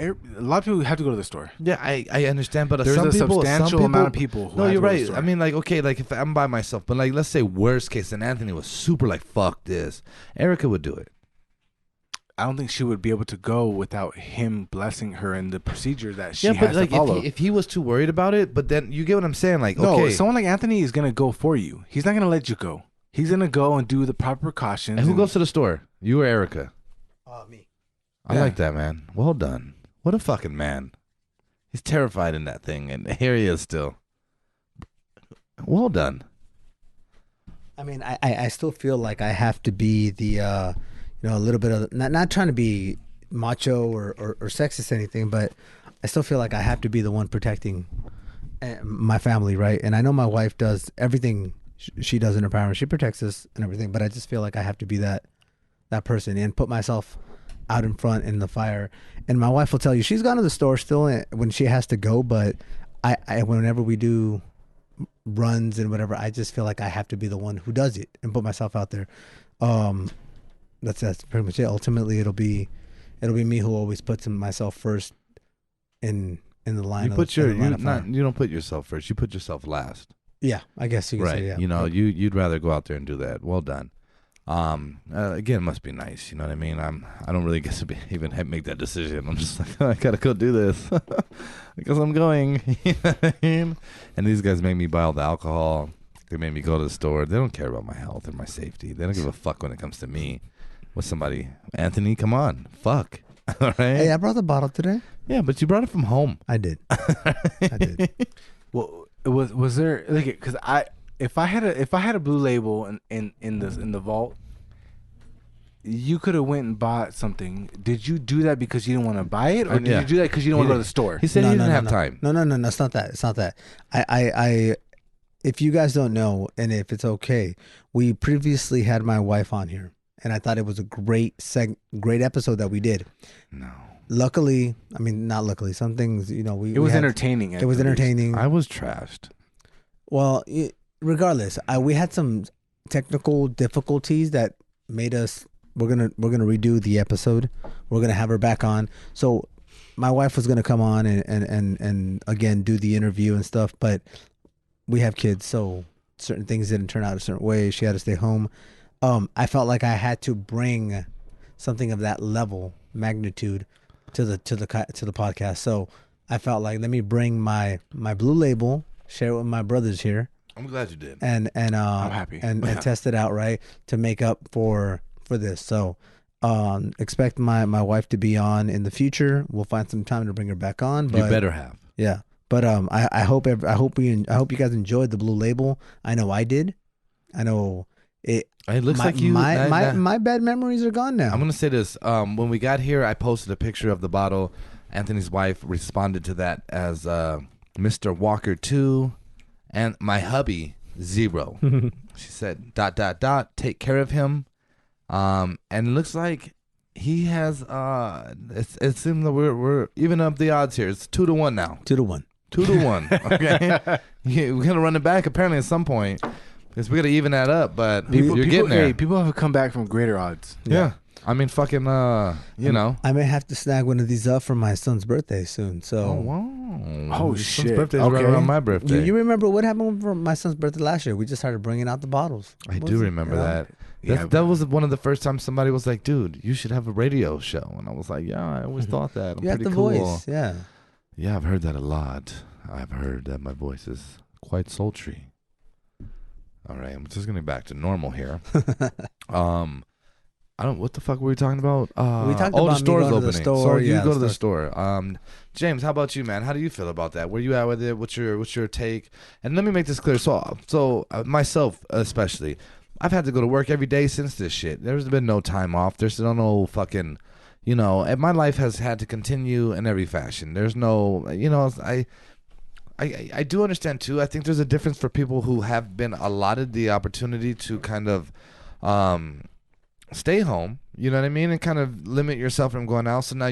A lot of people have to go to the store. Yeah, I understand, but There's some a people, substantial amount of people who No, have you're to go to the right. store. I mean, like, okay, like if I'm by myself, but like, let's say worst case, and Anthony was super like, fuck this. Erica would do it. I don't think she would be able to go without him blessing her in the procedure that she Yeah, but has like to follow. if he was too worried about it, but then you get what I'm saying, like, No, okay, someone like Anthony is gonna go for you. He's not gonna let you go. He's gonna go and do the proper precautions. and who goes to the store? You or Erica? Me. I Yeah. like that, man. Well done. What a fucking man. He's terrified in that thing, and here he is still. Well done. I mean, I still feel like I have to be the, a little bit of, not trying to be macho or sexist or anything, but I still feel like I have to be the one protecting my family, right? And I know my wife does everything she does in her power. She protects us and everything, but I just feel like I have to be that person and put myself out in front in the fire. And my wife will tell you she's gone to the store still when she has to go, but I whenever we do runs and whatever, I just feel like I have to be the one who does it and put myself out there. That's pretty much it. Ultimately, it'll be me who always puts myself first in the line. You don't put yourself first. You put yourself last. Yeah, I guess you could Right. say, yeah. You know, you'd rather go out there and do that. Well done. Again, it must be nice. You know what I mean? I don't really get to even make that decision. I'm just like, I gotta go do this because I'm going. You know what I mean? And these guys make me buy all the alcohol. They make me go to the store. They don't care about my health and my safety. They don't give a fuck when it comes to me. With somebody, Anthony, come on, fuck. All right. Hey, I brought the bottle today. Yeah, but you brought it from home. I did. I did. Well, was there like because if I had a Blue Label in the vault, you could have went and bought something. Did you do that because you didn't want to buy it, or did you do that because you didn't want to go to the store? He said he didn't have time. No. It's not that. It's not that. I if you guys don't know, and if it's okay, we previously had my wife on here, and I thought it was a great episode that we did. No. Luckily, I mean, not luckily. Some things, it was entertaining. It was entertaining. I was trashed. Well, regardless, we had some technical difficulties that made us. We're gonna redo the episode. We're gonna have her back on. So my wife was gonna come on and again do the interview and stuff, but we have kids, so certain things didn't turn out a certain way. She had to stay home. I felt like I had to bring something of that level, magnitude, to the podcast. So I felt like, let me bring my Blue Label, share it with my brothers here. I'm glad you did. And I'm happy. and test it out, right, to make up for this. So expect my wife to be on in the future. We'll find some time to bring her back on. But you better have. Yeah. But I hope you guys enjoyed the Blue Label. I know I did. I know it. It looks like you. My bad memories are gone now. I'm gonna say this. When we got here, I posted a picture of the bottle. Anthony's wife responded to that as Mr. Walker 2, and my hubby 0. She said ... Take care of him. And it looks like he has. It seems that we're even up the odds here. It's 2-1 now. 2-1. 2-1. Okay, we're gonna run it back apparently at some point because we gotta even that up. But you're getting there. Hey, people have come back from greater odds. Yeah. I mean, fucking, you know. I may have to snag one of these up for my son's birthday soon. So. Oh, wow. Oh, His shit. son's birthday's right around my birthday. You remember what happened for my son's birthday last year? We just started bringing out the bottles. I do remember that. That was one of the first times somebody was like, dude, you should have a radio show. And I was like, yeah, I always thought that. I'm You have pretty the cool. voice, yeah. Yeah, I've heard that a lot. I've heard that my voice is quite sultry. All right, I'm just getting back to normal here. I don't. What the fuck were we talking about? We talked the about store's me going to the opening. store. So you Yeah, go to the the store. James, how about you, man? How do you feel about that? Where you at with it? What's your take? And let me make this clear. So myself especially, I've had to go to work every day since this shit. There's been no time off. There's no fucking, and my life has had to continue in every fashion. There's no, I do understand too. I think there's a difference for people who have been allotted the opportunity to kind of stay home, you know what I mean, and kind of limit yourself from going out. So now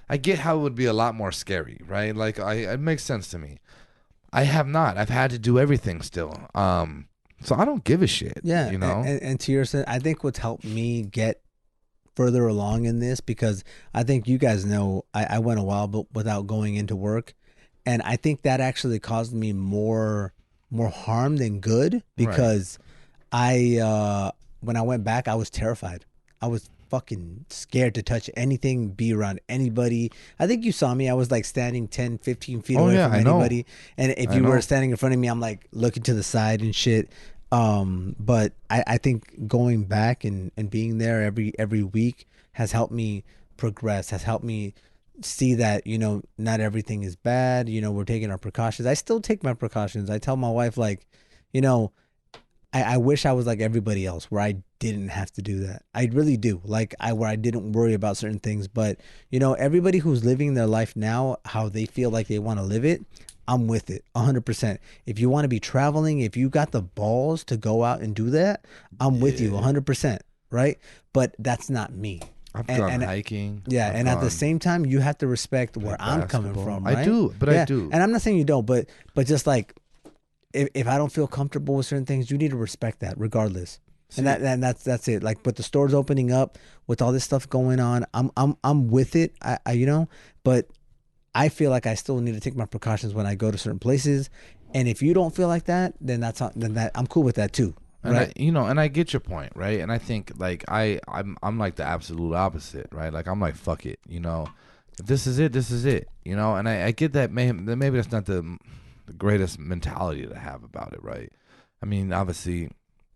I get how it would be a lot more scary, right? Like it makes sense to me. I have not. I've had to do everything still. So I don't give a shit. Yeah, And to your sense, I think what's helped me get further along in this, because I think you guys know I went a while without going into work, and I think that actually caused me more harm than good, because when I went back, I was terrified. I was fucking scared to touch anything, be around anybody. I think you saw me. I was like standing 10, 15 feet away from anybody. And if you were standing in front of me, I'm like looking to the side and shit. But I think going back and being there every week has helped me progress, has helped me see that, not everything is bad. We're taking our precautions. I still take my precautions. I tell my wife, like, I wish I was like everybody else, where I didn't have to do that. I really do. Like where I didn't worry about certain things. But everybody who's living their life now, how they feel like they want to live it, I'm with it 100%. If you want to be traveling, if you got the balls to go out and do that, I'm with you 100%. Right? But that's not me. I've gone hiking. Yeah, at the same time, you have to respect where I'm coming from. Right? I do, but I do. And I'm not saying you don't, but just like, if I don't feel comfortable with certain things, you need to respect that regardless. See, and that's it. Like with the stores opening up, with all this stuff going on, I'm with it. But I feel like I still need to take my precautions when I go to certain places. And if you don't feel like that, then I'm cool with that too. Right? And I get your point, right? And I think like I'm like the absolute opposite, right? Like I'm like, fuck it, if this is it, this is it, and I get that maybe that's not the greatest mentality to have about it, right? I mean, obviously,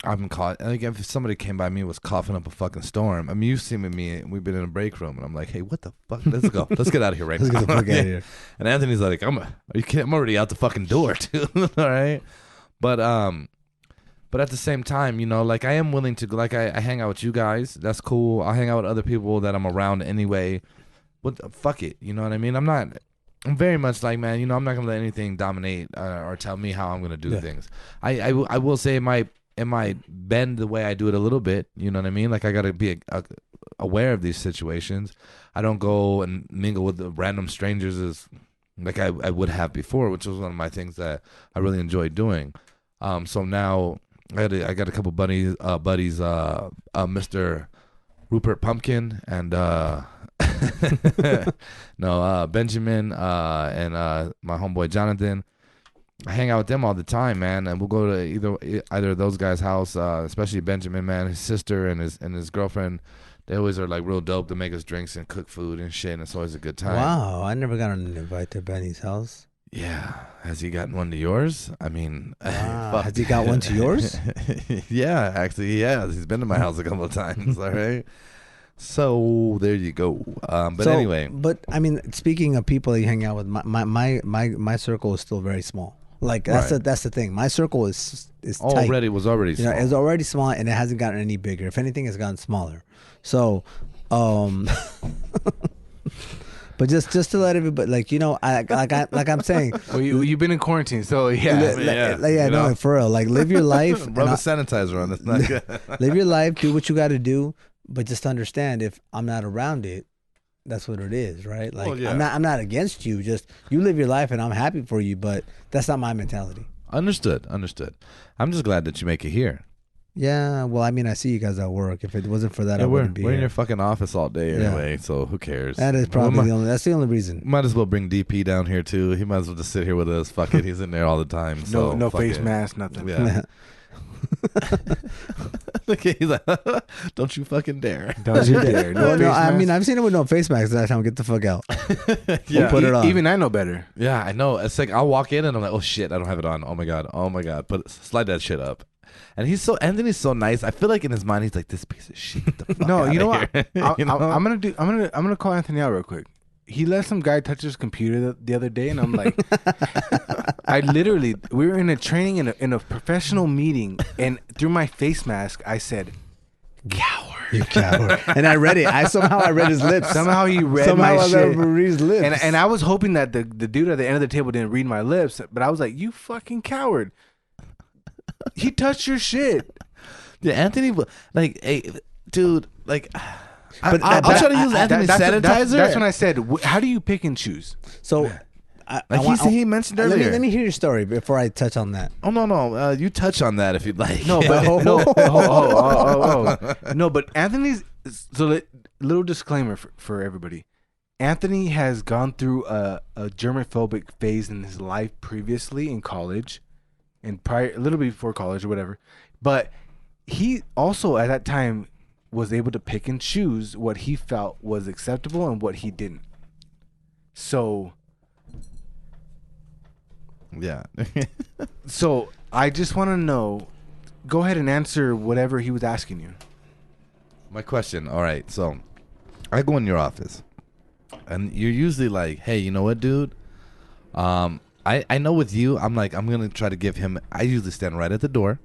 I've been caught. Like, if somebody came by me and was coughing up a fucking storm, I mean, you've seen me. We've been in a break room, and I'm like, "Hey, what the fuck? Let's go. Let's get out of here right now." Let's get the fuck out of here. And Anthony's like, "Are you kidding? I'm already out the fucking door, too." All right, but at the same time, like I am willing to, like I hang out with you guys. That's cool. I hang out with other people that I'm around anyway. Fuck it, you know what I mean? I'm very much like, man, I'm not gonna let anything dominate or tell me how I'm gonna do things. I will say it might bend the way I do it a little bit. You know what I mean? Like I gotta be aware of these situations. I don't go and mingle with the random strangers as like I would have before, which was one of my things that I really enjoyed doing. So now I got a couple buddies, Mr. Rupert Pumpkin and Benjamin and my homeboy Jonathan. I hang out with them all the time, man, and we'll go to either of those guys' house, especially Benjamin, man, his sister and his girlfriend. They always are like real dope to make us drinks and cook food and shit, and it's always a good time. Wow, I never got an invite to Benny's house. Yeah, has he gotten one to yours? I mean, has he got one to yours? Yeah, actually, he has. He's been to my house a couple of times. All right. So there you go. Anyway, but I mean, speaking of people that you hang out with, my circle is still very small. Like that's the thing. My circle is tight. was already small. It's already small, and it hasn't gotten any bigger. If anything, it's gotten smaller. So, but just to let everybody, like I'm saying. Well, you've been in quarantine, so yeah. No, for real. Like live your life. Rub a sanitizer on. It's not good. Live your life. Do what you got to do. But just understand, if I'm not around it, that's what it is, right? Like I'm not against you. Just you live your life, and I'm happy for you. But that's not my mentality. Understood. I'm just glad that you make it here. Yeah. Well, I mean, I see you guys at work. If it wasn't for that, I wouldn't be We're here. in your fucking office all day anyway. So who cares? That is probably that's the only reason. Might as well bring DP down here too. He might as well just sit here with us. Fuck it. He's in there all the time. So no face mask, nothing. Yeah. Okay, he's like, don't you fucking dare. Don't you dare. No Well, no, face I mean, mask. I've seen it with no face mask. That time, get the fuck out. Yeah. We'll put it on. Even I know better. Yeah, I know. It's like I'll walk in and I'm like, oh shit, I don't have it on. Oh my god. Slide that shit up. And Anthony's so nice. I feel like in his mind he's like, this piece of shit. Get the fuck No, outta you know what? here. You know? I'm gonna call Anthony out real quick. He let some guy touch his computer the other day, and I'm like, we were in a training in a professional meeting, and through my face mask, I said, "Coward." You coward. And I read it. Somehow I read his lips. Somehow he read Somehow my I shit. read his lips. And I was hoping that the dude at the end of the table didn't read my lips, but I was like, "You fucking coward." He touched your shit. Yeah, Anthony, like, hey, dude, like, But I'll try to use Anthony's sanitizer. That's when I said, "How do you pick and choose?" So, he mentioned earlier. Let me hear your story before I touch on that. Oh no, you touch on that if you'd like. No, but no, but Anthony's. So, little disclaimer for everybody. Anthony has gone through a germophobic phase in his life previously in college, and prior a little bit before college or whatever. But he also at that time was able to pick and choose what he felt was acceptable and what he didn't. So. Yeah. So I just want to know. Go ahead and answer whatever he was asking you. My question. All right. So I go in your office, and you're usually like, "Hey, you know what, dude? I know with you, I'm like, I'm gonna try to give him. I usually stand right at the door.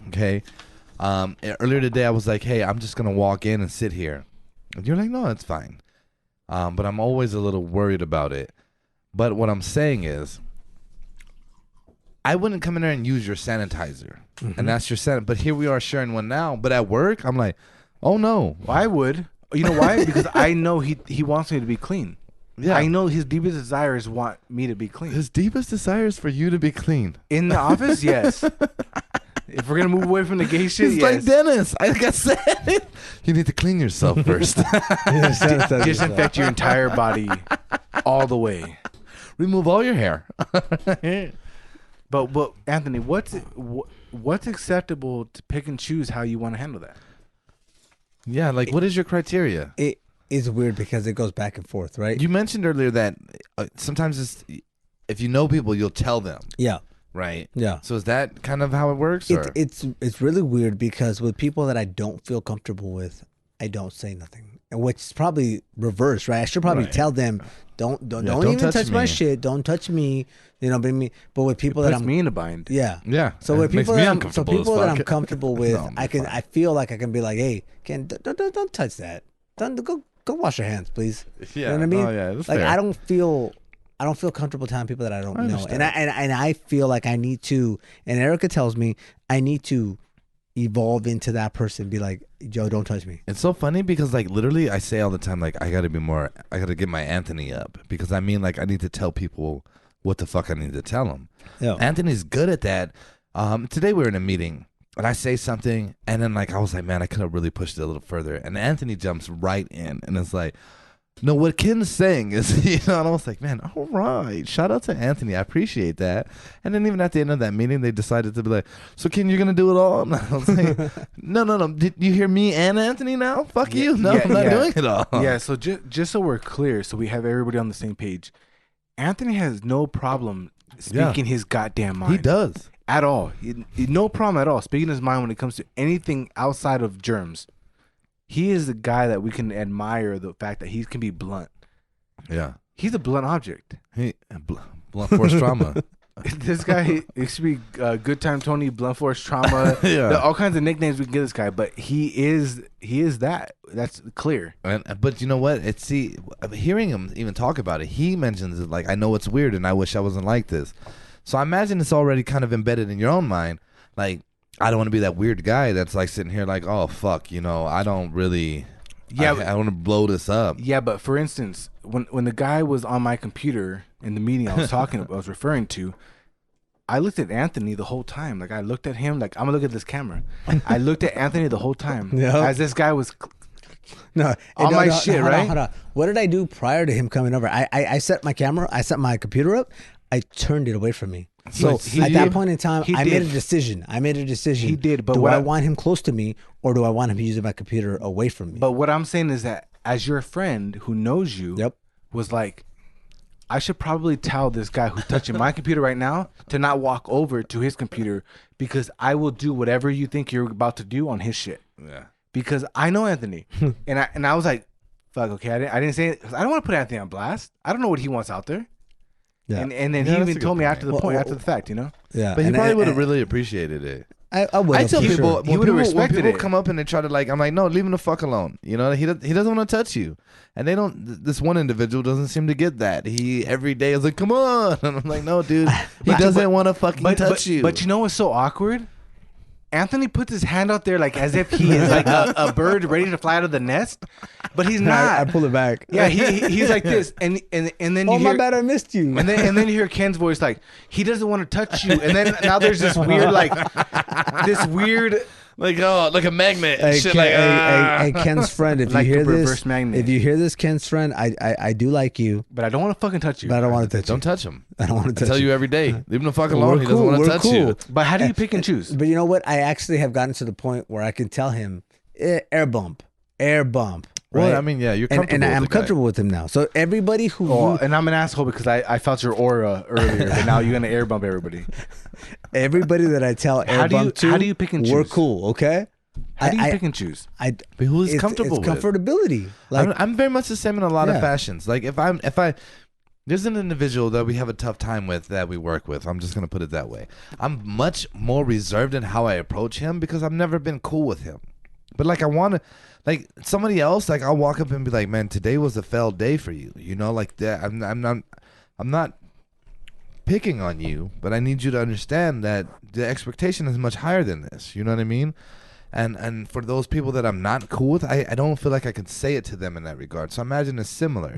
Okay. Earlier today, I was like, "Hey, I'm just gonna walk in and sit here," and you're like, "No, it's fine." But I'm always a little worried about it. But what I'm saying is, I wouldn't come in there and use your sanitizer, and that's your But here we are sharing one now. But at work, I'm like, oh no. Well, I would. You know why? Because I know he wants me to be clean. Yeah. I know his deepest desires want me to be clean. His deepest desire is for you to be clean. In the office, yes. If we're gonna move away from the gay shit, He's yes. like Dennis. Like I said, you need to clean yourself first. Disinfect your entire body all the way. Remove all your hair. But Anthony, what's acceptable to pick and choose how you want to handle that? Yeah, like what is your criteria? It is weird because it goes back and forth, right? You mentioned earlier that sometimes if you know people, you'll tell them. Yeah. Right. Yeah. So is that kind of how it works? Or? It's really weird because with people that I don't feel comfortable with, I don't say nothing, and which is probably reverse, right? I should probably tell them, don't even touch my shit, don't touch me, bring me. But with people that I'm me in a bind. yeah, Yeah. So with people that I'm fuck. comfortable with, No, I feel like I can be like, hey, don't touch that. Don't go wash your hands, please. Yeah. You know what I mean? Oh, yeah, that's like fair. I don't feel comfortable telling people that I don't know, and I feel like I need to. And Erica tells me I need to evolve into that person. Be like, Joe, don't touch me. It's so funny because like literally I say all the time like I gotta get my Anthony up because I mean like I need to tell people what the fuck I need to tell them. Yeah. Anthony's good at that. Today we were in a meeting and I say something and then like I was like, man, I could have really pushed it a little further, and Anthony jumps right in and it's like, no, what Ken's saying is, and I was like, man, all right, shout out to Anthony, I appreciate that. And then even at the end of that meeting, they decided to be like, so Ken, you're gonna do it all? And I was like, no, did you hear me and Anthony now? Fuck you, no, I'm not doing it all. Yeah, so just so we're clear, so we have everybody on the same page, Anthony has no problem speaking his goddamn mind. He does. At all. No problem at all speaking his mind when it comes to anything outside of germs. He is the guy that we can admire the fact that he can be blunt. Yeah. He's a blunt object. Blunt force trauma. This guy, it should be Good Time Tony, Blunt Force Trauma. Yeah. All kinds of nicknames we can give this guy, but he is that. That's clear. But you know what? Hearing him even talk about it, he mentions it like, I know it's weird and I wish I wasn't like this. So I imagine it's already kind of embedded in your own mind. Like, I don't want to be that weird guy that's like sitting here like, oh, fuck, I don't really, I want to blow this up. Yeah, but for instance, when the guy was on my computer in the meeting I was referring to, I looked at Anthony the whole time. Like, I looked at him like, I'm going to look at this camera. I looked at Anthony the whole time as this guy was No, on my shit, hold on, right? hold on. What did I do prior to him coming over? I set my camera, I set my computer up, I turned it away from me. So He at that did. point in time, He I made did. a decision. He did, but do what I I- want him close to me, or do I want him using my computer away from me? But what I'm saying is that as your friend who knows you, Yep. was like, I should probably tell this guy who's touching my computer right now to not walk over to his computer because I will do whatever you think you're about to do on his shit. Yeah. Because I know Anthony, and I was like, fuck, okay, I didn't say it. 'Cause I don't want to put Anthony on blast. I don't know what he wants out there. Yeah. And then Yeah, he that's a even good told me point. after the Well, point, well, after the fact, you know. Yeah, But he and probably I- would have really appreciated it. I would. I tell for people sure. He when would've people, respected when people it. come up and they try to like, I'm like, no, leave him the fuck alone. You know, he doesn't want to touch you, and they don't. This one individual doesn't seem to get that. He every day is like, come on, and I'm like, no, dude, he doesn't want to fucking touch you. But you know what's so awkward? Anthony puts his hand out there like as if he is like a bird ready to fly out of the nest, but he's not. I pull it back. Yeah, he's like this, and then Oh you my hear, bad, I missed you. and then you hear Ken's voice like he doesn't want to touch you, and then now there's this weird like this weird like, oh, like a magnet. Hey, shit, Ken, like, hey, Ken's friend, if Like you a hear this, reverse magnet. if you hear this, Ken's friend, I do like you, but I don't want to fucking touch you. but I don't want to touch don't you. touch him. I don't want to I touch tell you. you every day, leave him the fuck We're alone. He doesn't cool, want to we're touch cool. you. But how do you pick and choose? But you know what? I actually have gotten to the point where I can tell him, air bump. Right? Well, I mean, yeah, you're comfortable. and I'm with the guy. comfortable with him now. So everybody who Oh, and I'm an asshole because I felt your aura earlier, but now you're gonna air bump everybody. everybody that I tell air bump to, how do you pick and choose? we're cool, okay? How do you I- pick and choose? I But who's it's, comfortable it's with? comfortability. Like I'm very much the same in a lot of Yeah. fashions. Like if I there's an individual that we have a tough time with that we work with. I'm just gonna put it that way. I'm much more reserved in how I approach him because I've never been cool with him. But like I want to, like somebody else, like I'll walk up and be like, man, today was a failed day for you. You know, like that. I'm not picking on you, but I need you to understand that the expectation is much higher than this. You know what I mean? And for those people that I'm not cool with, I don't feel like I can say it to them in that regard. So I imagine it's similar.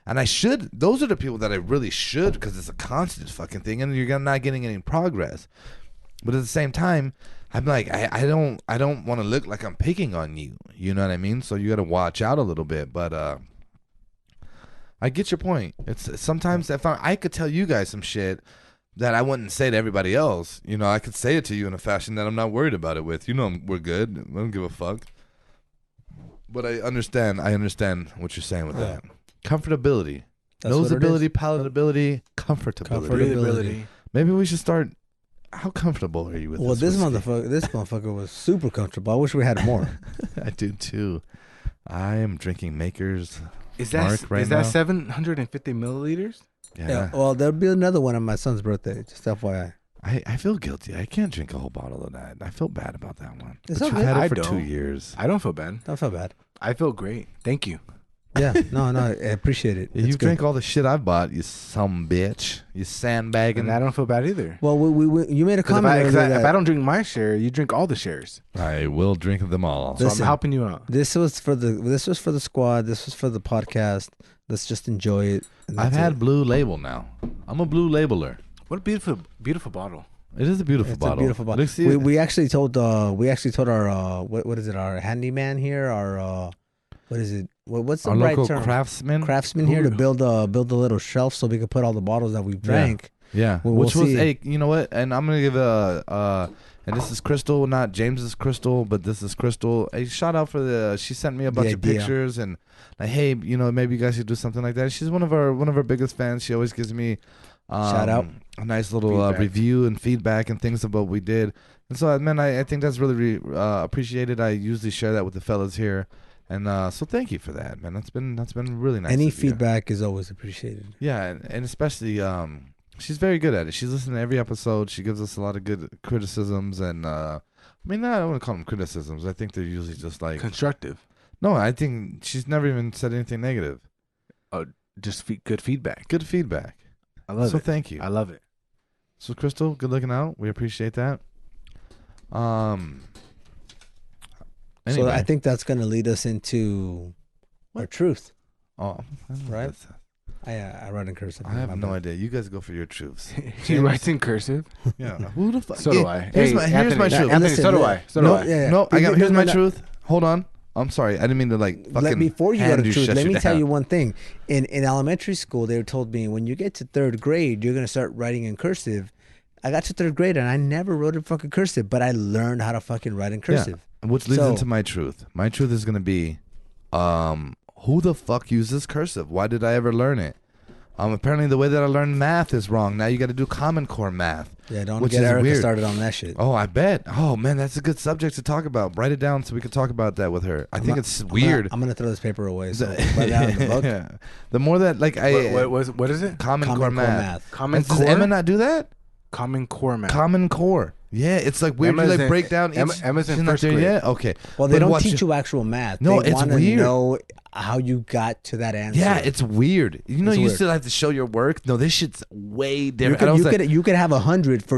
And I should. Those are the people that I really should, because it's a constant fucking thing, and you're not getting any progress. But at the same time, I'm like, I don't want to look like I'm picking on you. You know what I mean? So you got to watch out a little bit. But I get your point. It's sometimes if I could tell you guys some shit that I wouldn't say to everybody else. You know, I could say it to you in a fashion that I'm not worried about it with. You know, we're good. I don't give a fuck. But I understand what you're saying with that. Comfortability. That's what it Nosability, is. palatability, comfortability. Comfortability. Maybe we should start. How comfortable are you with well, this whiskey? motherfucker was super comfortable. I wish we had more. I do too. I am drinking Maker's Is that Mark right is now. that 750 milliliters? Yeah. Well, there'll be another one on my son's birthday. Just FYI. I feel guilty. I can't drink a whole bottle of that. I feel bad about that one. It's But you've okay. had it I for 2 don't. years. I don't feel bad. Don't feel bad. I feel great. Thank you. Yeah. No, I appreciate it. You It's drink good. all the shit I bought, you some bitch. You sandbagging. And I don't feel bad either. Well, you made a 'Cause comment if earlier that I don't drink my share, you drink all the shares. I will drink them all. So Listen. I'm helping you out. this was for the squad. This was for the podcast. Let's just enjoy it. and I've that's had it. Blue Label now. I'm a Blue Labeler. What a beautiful bottle. It is a beautiful It's bottle. a beautiful bottle. Look, see, We actually told our what is it, our handyman here, our what is it, what's the our right local term, craftsman. here to build a little shelf so we could put all the bottles that we've drank. Yeah, Well, which we'll was see. hey, you know what? And I'm gonna give and this is Crystal, not James's Crystal, but this is Crystal. A shout out for she sent me a bunch of idea. pictures and like, hey, you know, maybe you guys should do something like that. She's one of our biggest fans. She always gives me Shout out. a nice little Feedback. review and feedback and things about what we did. And so, man, I think that's really appreciated. I usually share that with the fellas here. And so thank you for that, man. That's been really nice. Any of you. feedback is always appreciated. Yeah, and especially she's very good at it. She's listening to every episode. She gives us a lot of good criticisms, and I mean, I don't want to call them criticisms. I think they're usually just like Constructive. no. I think she's never even said anything negative. Just good feedback. Good feedback. I love So it. thank you. I love it. So Crystal, good looking out. We appreciate that. So Anyway. I think that's gonna lead us into our truth. Oh, I don't know Right? what that's- I wrote in cursive. I have no idea. You guys go for your truths. He writes in cursive. Yeah. Who the fuck? So do I. Here's Hey, my Anthony, truth. Anthony, Listen, so do li- I. So do no, I. yeah. No, here's my no. truth. Hold on. I'm sorry. I didn't mean to like fucking. Before you go hand to truth, shut let you me tell down. you one thing. In elementary school, they told me when you get to third grade, you're gonna start writing in cursive, I got to 3rd grade and I never wrote in fucking cursive, but I learned how to fucking write in cursive. Yeah. Which leads So- into my truth. My truth is gonna be, who the fuck uses cursive? Why did I ever learn it? Apparently the way that I learned math is wrong. Now you got to do Common Core math. Yeah, don't Which get is Erica weird. started on that shit. Oh, I bet. Oh man, that's a good subject to talk about. Write it down so we can talk about that with her. I think not- it's weird. I'm gonna throw this paper away. So write it down in the book. Yeah. The more that like What is it? Common Core math. Common Does Core. Emma not do that? Common Core math. Common Core. Yeah, it's like weird. Emma's You like in- break down. Emma's in she's not first there grade. yet? Okay. Well, they But don't watch teach it. you actual math. No, they it's wanna weird. know how you got to that answer. Yeah, it's weird. You know, It's you weird. still have to show your work. No, this shit's way You different. could, I was you, like, could, you could have 100 for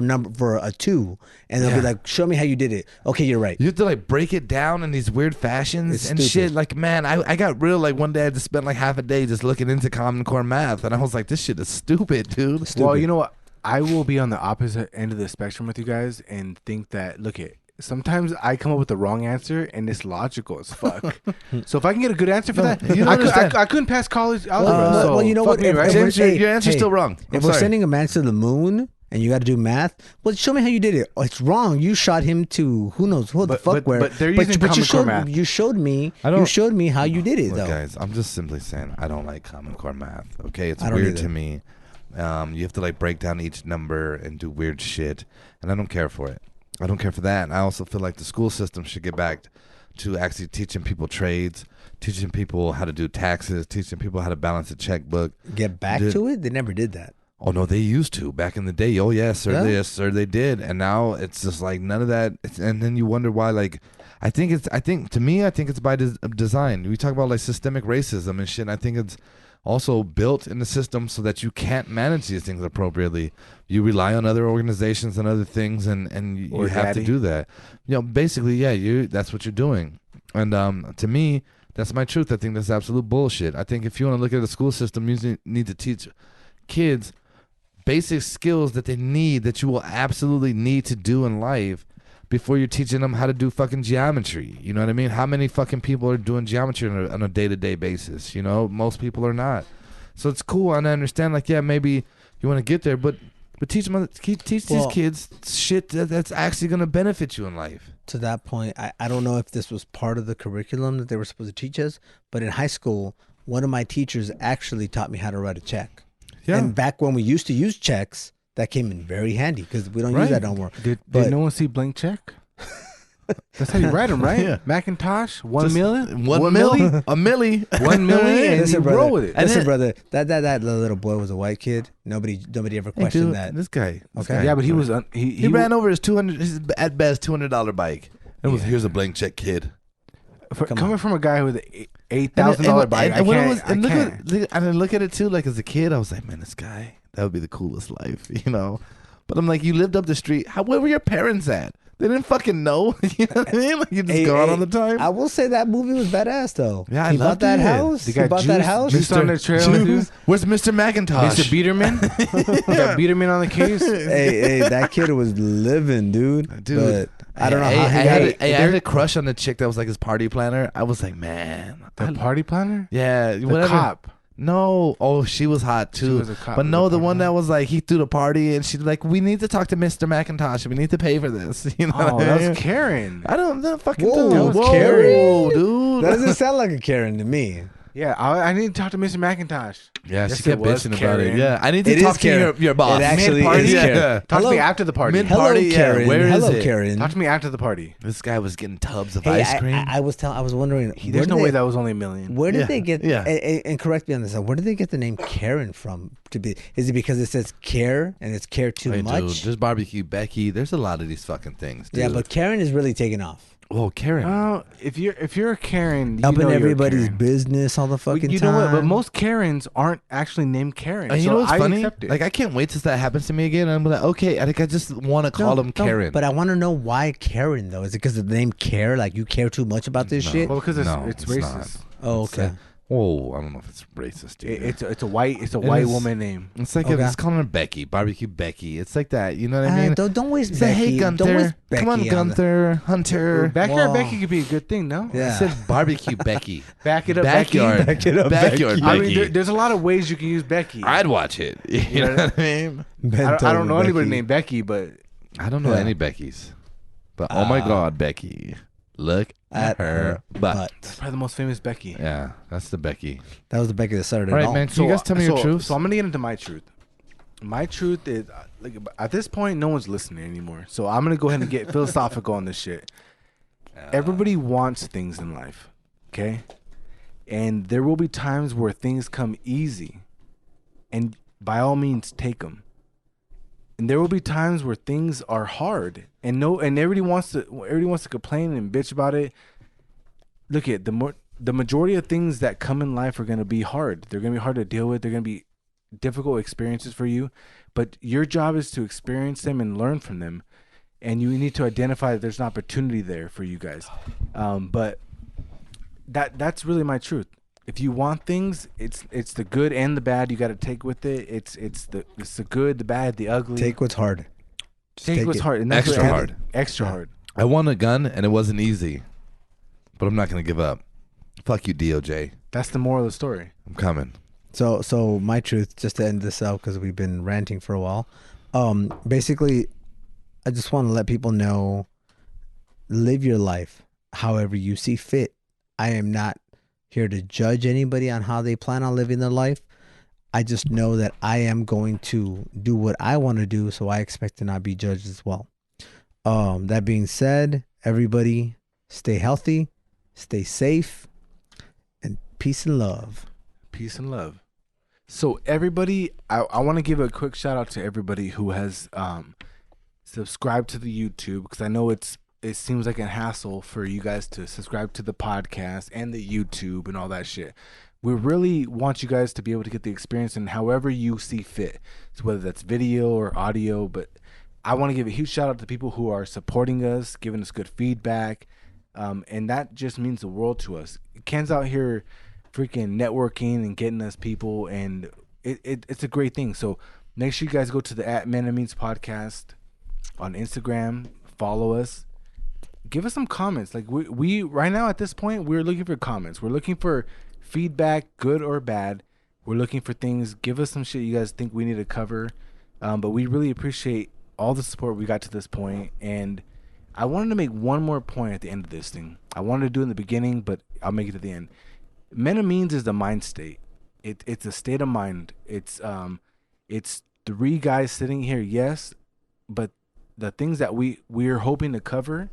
a 2, and they'll Yeah. be like, "Show me how you did it." Okay, you're right. you have to like break it down in these weird fashions It's and stupid. shit. Like, man, I got real. Like one day I had to spend like half a day just looking into Common Core math, and I was like, this shit is stupid, dude. Stupid. Well, you know what? I will be on the opposite end of the spectrum with you guys and think that, look it, sometimes I come up with the wrong answer and it's logical as fuck. So if I can get a good answer for that, you don't I understand. couldn't pass college algebra. so well, you know fuck what? me, If- right? if James, Hey, your answer's hey, still wrong. I'm If we're sorry. sending a man to the moon and you got to do math, well, show me how you did it. Oh, it's wrong. You shot him to who knows what the But- fuck but- where. but they're using you Common Core showed math. you showed me I don't- you showed me how you did it Look, though. guys, I'm just simply saying I don't like Common Core math. Okay, it's I don't weird either. to me. You have to like break down each number and do weird shit, and I don't care for it. I don't care for that. And I also feel like the school system should get back to actually teaching people trades, teaching people how to do taxes, teaching people how to balance a checkbook. Get back Dude. to it. They never did that. Oh no, they used to back in the day. Oh yes, sir, Yeah. yes, sir, they did. And now it's just like none of that. And then you wonder why. Like, I think it's by design. We talk about like systemic racism and shit. And I think it's also built in the system so that you can't manage these things appropriately. You rely on other organizations and other things, and you Or have to daddy. do that. You know, basically, yeah, that's what you're doing. And to me, that's my truth. I think that's absolute bullshit. I think if you want to look at the school system, you need to teach kids basic skills that they need, that you will absolutely need to do in life before you're teaching them how to do fucking geometry. You know what I mean? How many fucking people are doing geometry on a day-to-day basis? You know, most people are not. So it's cool, and I understand, like, yeah, maybe you want to get there, but teach them, teach these Well- kids shit that's actually going to benefit you in life. To that point, I don't know if this was part of the curriculum that they were supposed to teach us, but in high school, one of my teachers actually taught me how to write a check. Yeah. And back when we used to use checks, that came in very handy because we don't use Right. that no more. Did But- no one see blank check? That's how you write them, right? Yeah. Macintosh, $1 Just million, 1 $1 milli? million, A milli? $1 million, and Listen, you brother. roll with it. And Listen, then- brother, that little boy was a white kid. Nobody ever Hey, questioned dude, that. this guy. Okay. Yeah, but he was He ran over his his at best $200 bike. And was here's a blank check, kid. Come coming on. from a guy with an $8,000 bike. I when it can't. was, I and can't. I look at it too. Like as a kid, I was like, man, this guy, that would be the coolest life, you know. But I'm like, you lived up the street. Where were your parents at? They didn't fucking know. You know what I mean? Like you just go out all the time. I will say that movie was badass though. Yeah, I he bought loved that it. house. The He guy bought that house. juiced on the trail, dude. Where's Mr. McIntosh? Mr. Biederman. Got Biederman on the case. hey, that kid was living, dude. Dude, But I don't know how he I got had it. I had a crush on the chick that was like his party planner. I was like, man, The party planner. yeah, The whatever. cop. No, oh, she was hot She too. was a cop. But Was no, a the party one that planner? was like, he threw the party, and she's like, we need to talk to Mr. McIntosh. We need to pay for this. You know, Oh, what I that mean? was Karen. I don't fucking Whoa, know. that was Karen? Whoa, dude. That doesn't sound like a Karen to me. Yeah, I need to talk to Mr. McIntosh. Yeah, Yes, she kept it was bitching about it. Karen. Yeah, I need to It talk is to Karen. your boss. It actually Mid-party, is yeah. Karen. Talk Hello. to me after the party. Mid- Hello, Party, yeah, Karen. where is Hello, it? Karen. Talk to me after the party. This guy was getting tubs of Hey, ice cream. I was wondering. There's where no did way they- that was only $1 million. Where did Yeah, they get? yeah. And correct me on this. Where did they get the name Karen from? To be? Is it because it says care and it's care too Hey, much? dude, there's barbecue Becky. There's a lot of these fucking things, dude. Yeah, but Karen is really taking off. oh, Karen. Oh, if you're a Karen, you Up know in you're a everybody's Karen. business all the fucking You time. know what? But most Karens aren't actually named Karen. And you so know what's I funny? accept it. Like I can't wait till that happens to me again. I'm like, okay, I think I just want to call them Karen. But I want to know why Karen though. Is it because of the name Care? Like you care too much about this No. shit? well, because it's No, it's it's racist. Oh, okay. Oh, I don't know if it's racist, dude. It's a white is. woman name. It's like Okay. it's calling her Becky, barbecue Becky. It's like that. You know what I mean? Don't waste It's like, Becky. hey Gunther, Don't waste Becky. come on Gunther, Hunter. Backyard Whoa. Becky could be a good thing, no? Yeah. I said barbecue Becky. Back it up, Backyard, Becky. Back it up, backyard Becky. I Becky. mean, there's a lot of ways you can use Becky. I'd watch it. You know what I mean? I don't know anybody named Becky, but I don't know Yeah. any Beckys, but oh my God, Becky, look at her butt. probably the most famous Becky. Yeah, that's the Becky. That was the Becky that started All it right, all. man. Can you guys tell me your truth? So I'm gonna get into my truth. My truth is, like, at this point, no one's listening anymore. So I'm gonna go ahead and get philosophical on this shit. Everybody wants things in life, okay? And there will be times where things come easy, and by all means, take them. And there will be times where things are hard, and everybody wants to complain and bitch about it. Look at the majority of things that come in life are going to be hard. They're going to be hard to deal with. They're going to be difficult experiences for you, but your job is to experience them and learn from them. And you need to identify that there's an opportunity there for you guys. But that's really my truth. If you want things, it's the good and the bad you got to take with it. It's the good, the bad, the ugly. Take what's hard. Just Take what's it. hard. And that's Extra what- hard. Extra hard. I won a gun and it wasn't easy, but I'm not gonna give up. Fuck you, DOJ. That's the moral of the story. I'm coming. So my truth, just to end this out, because we've been ranting for a while. Basically, I just want to let people know, live your life however you see fit. I am not here to judge anybody on how they plan on living their life. I just know that I am going to do what I want to do, so I expect to not be judged as well. That being said, everybody stay healthy, stay safe, and peace and love. Peace and love. So everybody, I want to give a quick shout out to everybody who has subscribed to the YouTube, because I know it seems like a hassle for you guys to subscribe to the podcast and the YouTube and all that shit. We really want you guys to be able to get the experience in however you see fit. So whether that's video or audio, but I want to give a huge shout out to people who are supporting us, giving us good feedback. And that just means the world to us. Ken's out here freaking networking and getting us people, and it's a great thing. So make sure you guys go to the @Men&Means podcast on Instagram, follow us, give us some comments. Like we right now at this point, we're looking for comments. We're looking for feedback, good or bad. We're looking for things. Give us some shit you guys think we need to cover. But we really appreciate all the support we got to this point. And I wanted to make one more point at the end of this thing. I wanted to do it in the beginning, but I'll make it at the end. Men&Means is the mind state. It's a state of mind. It's three guys sitting here, yes, but the things that we're hoping to cover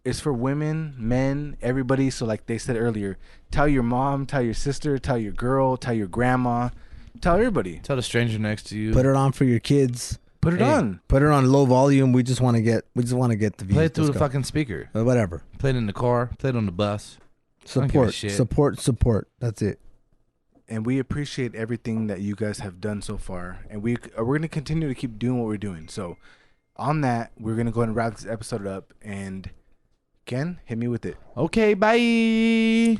is for women, men, everybody. So like they said earlier, tell your mom, tell your sister, tell your girl, tell your grandma, tell everybody. Tell the stranger next to you. Put it on for your kids. Put it on. Put it on low volume. We just want to get the views. Play it through Let's the go. fucking speaker. Whatever. Play it in the car. Play it on the bus. don't give a Support. shit. Support. That's it. And we appreciate everything that you guys have done so far. And we're going to continue to keep doing what we're doing. So on that, we're going to go ahead and wrap this episode up. And Ken, hit me with it. Okay, bye.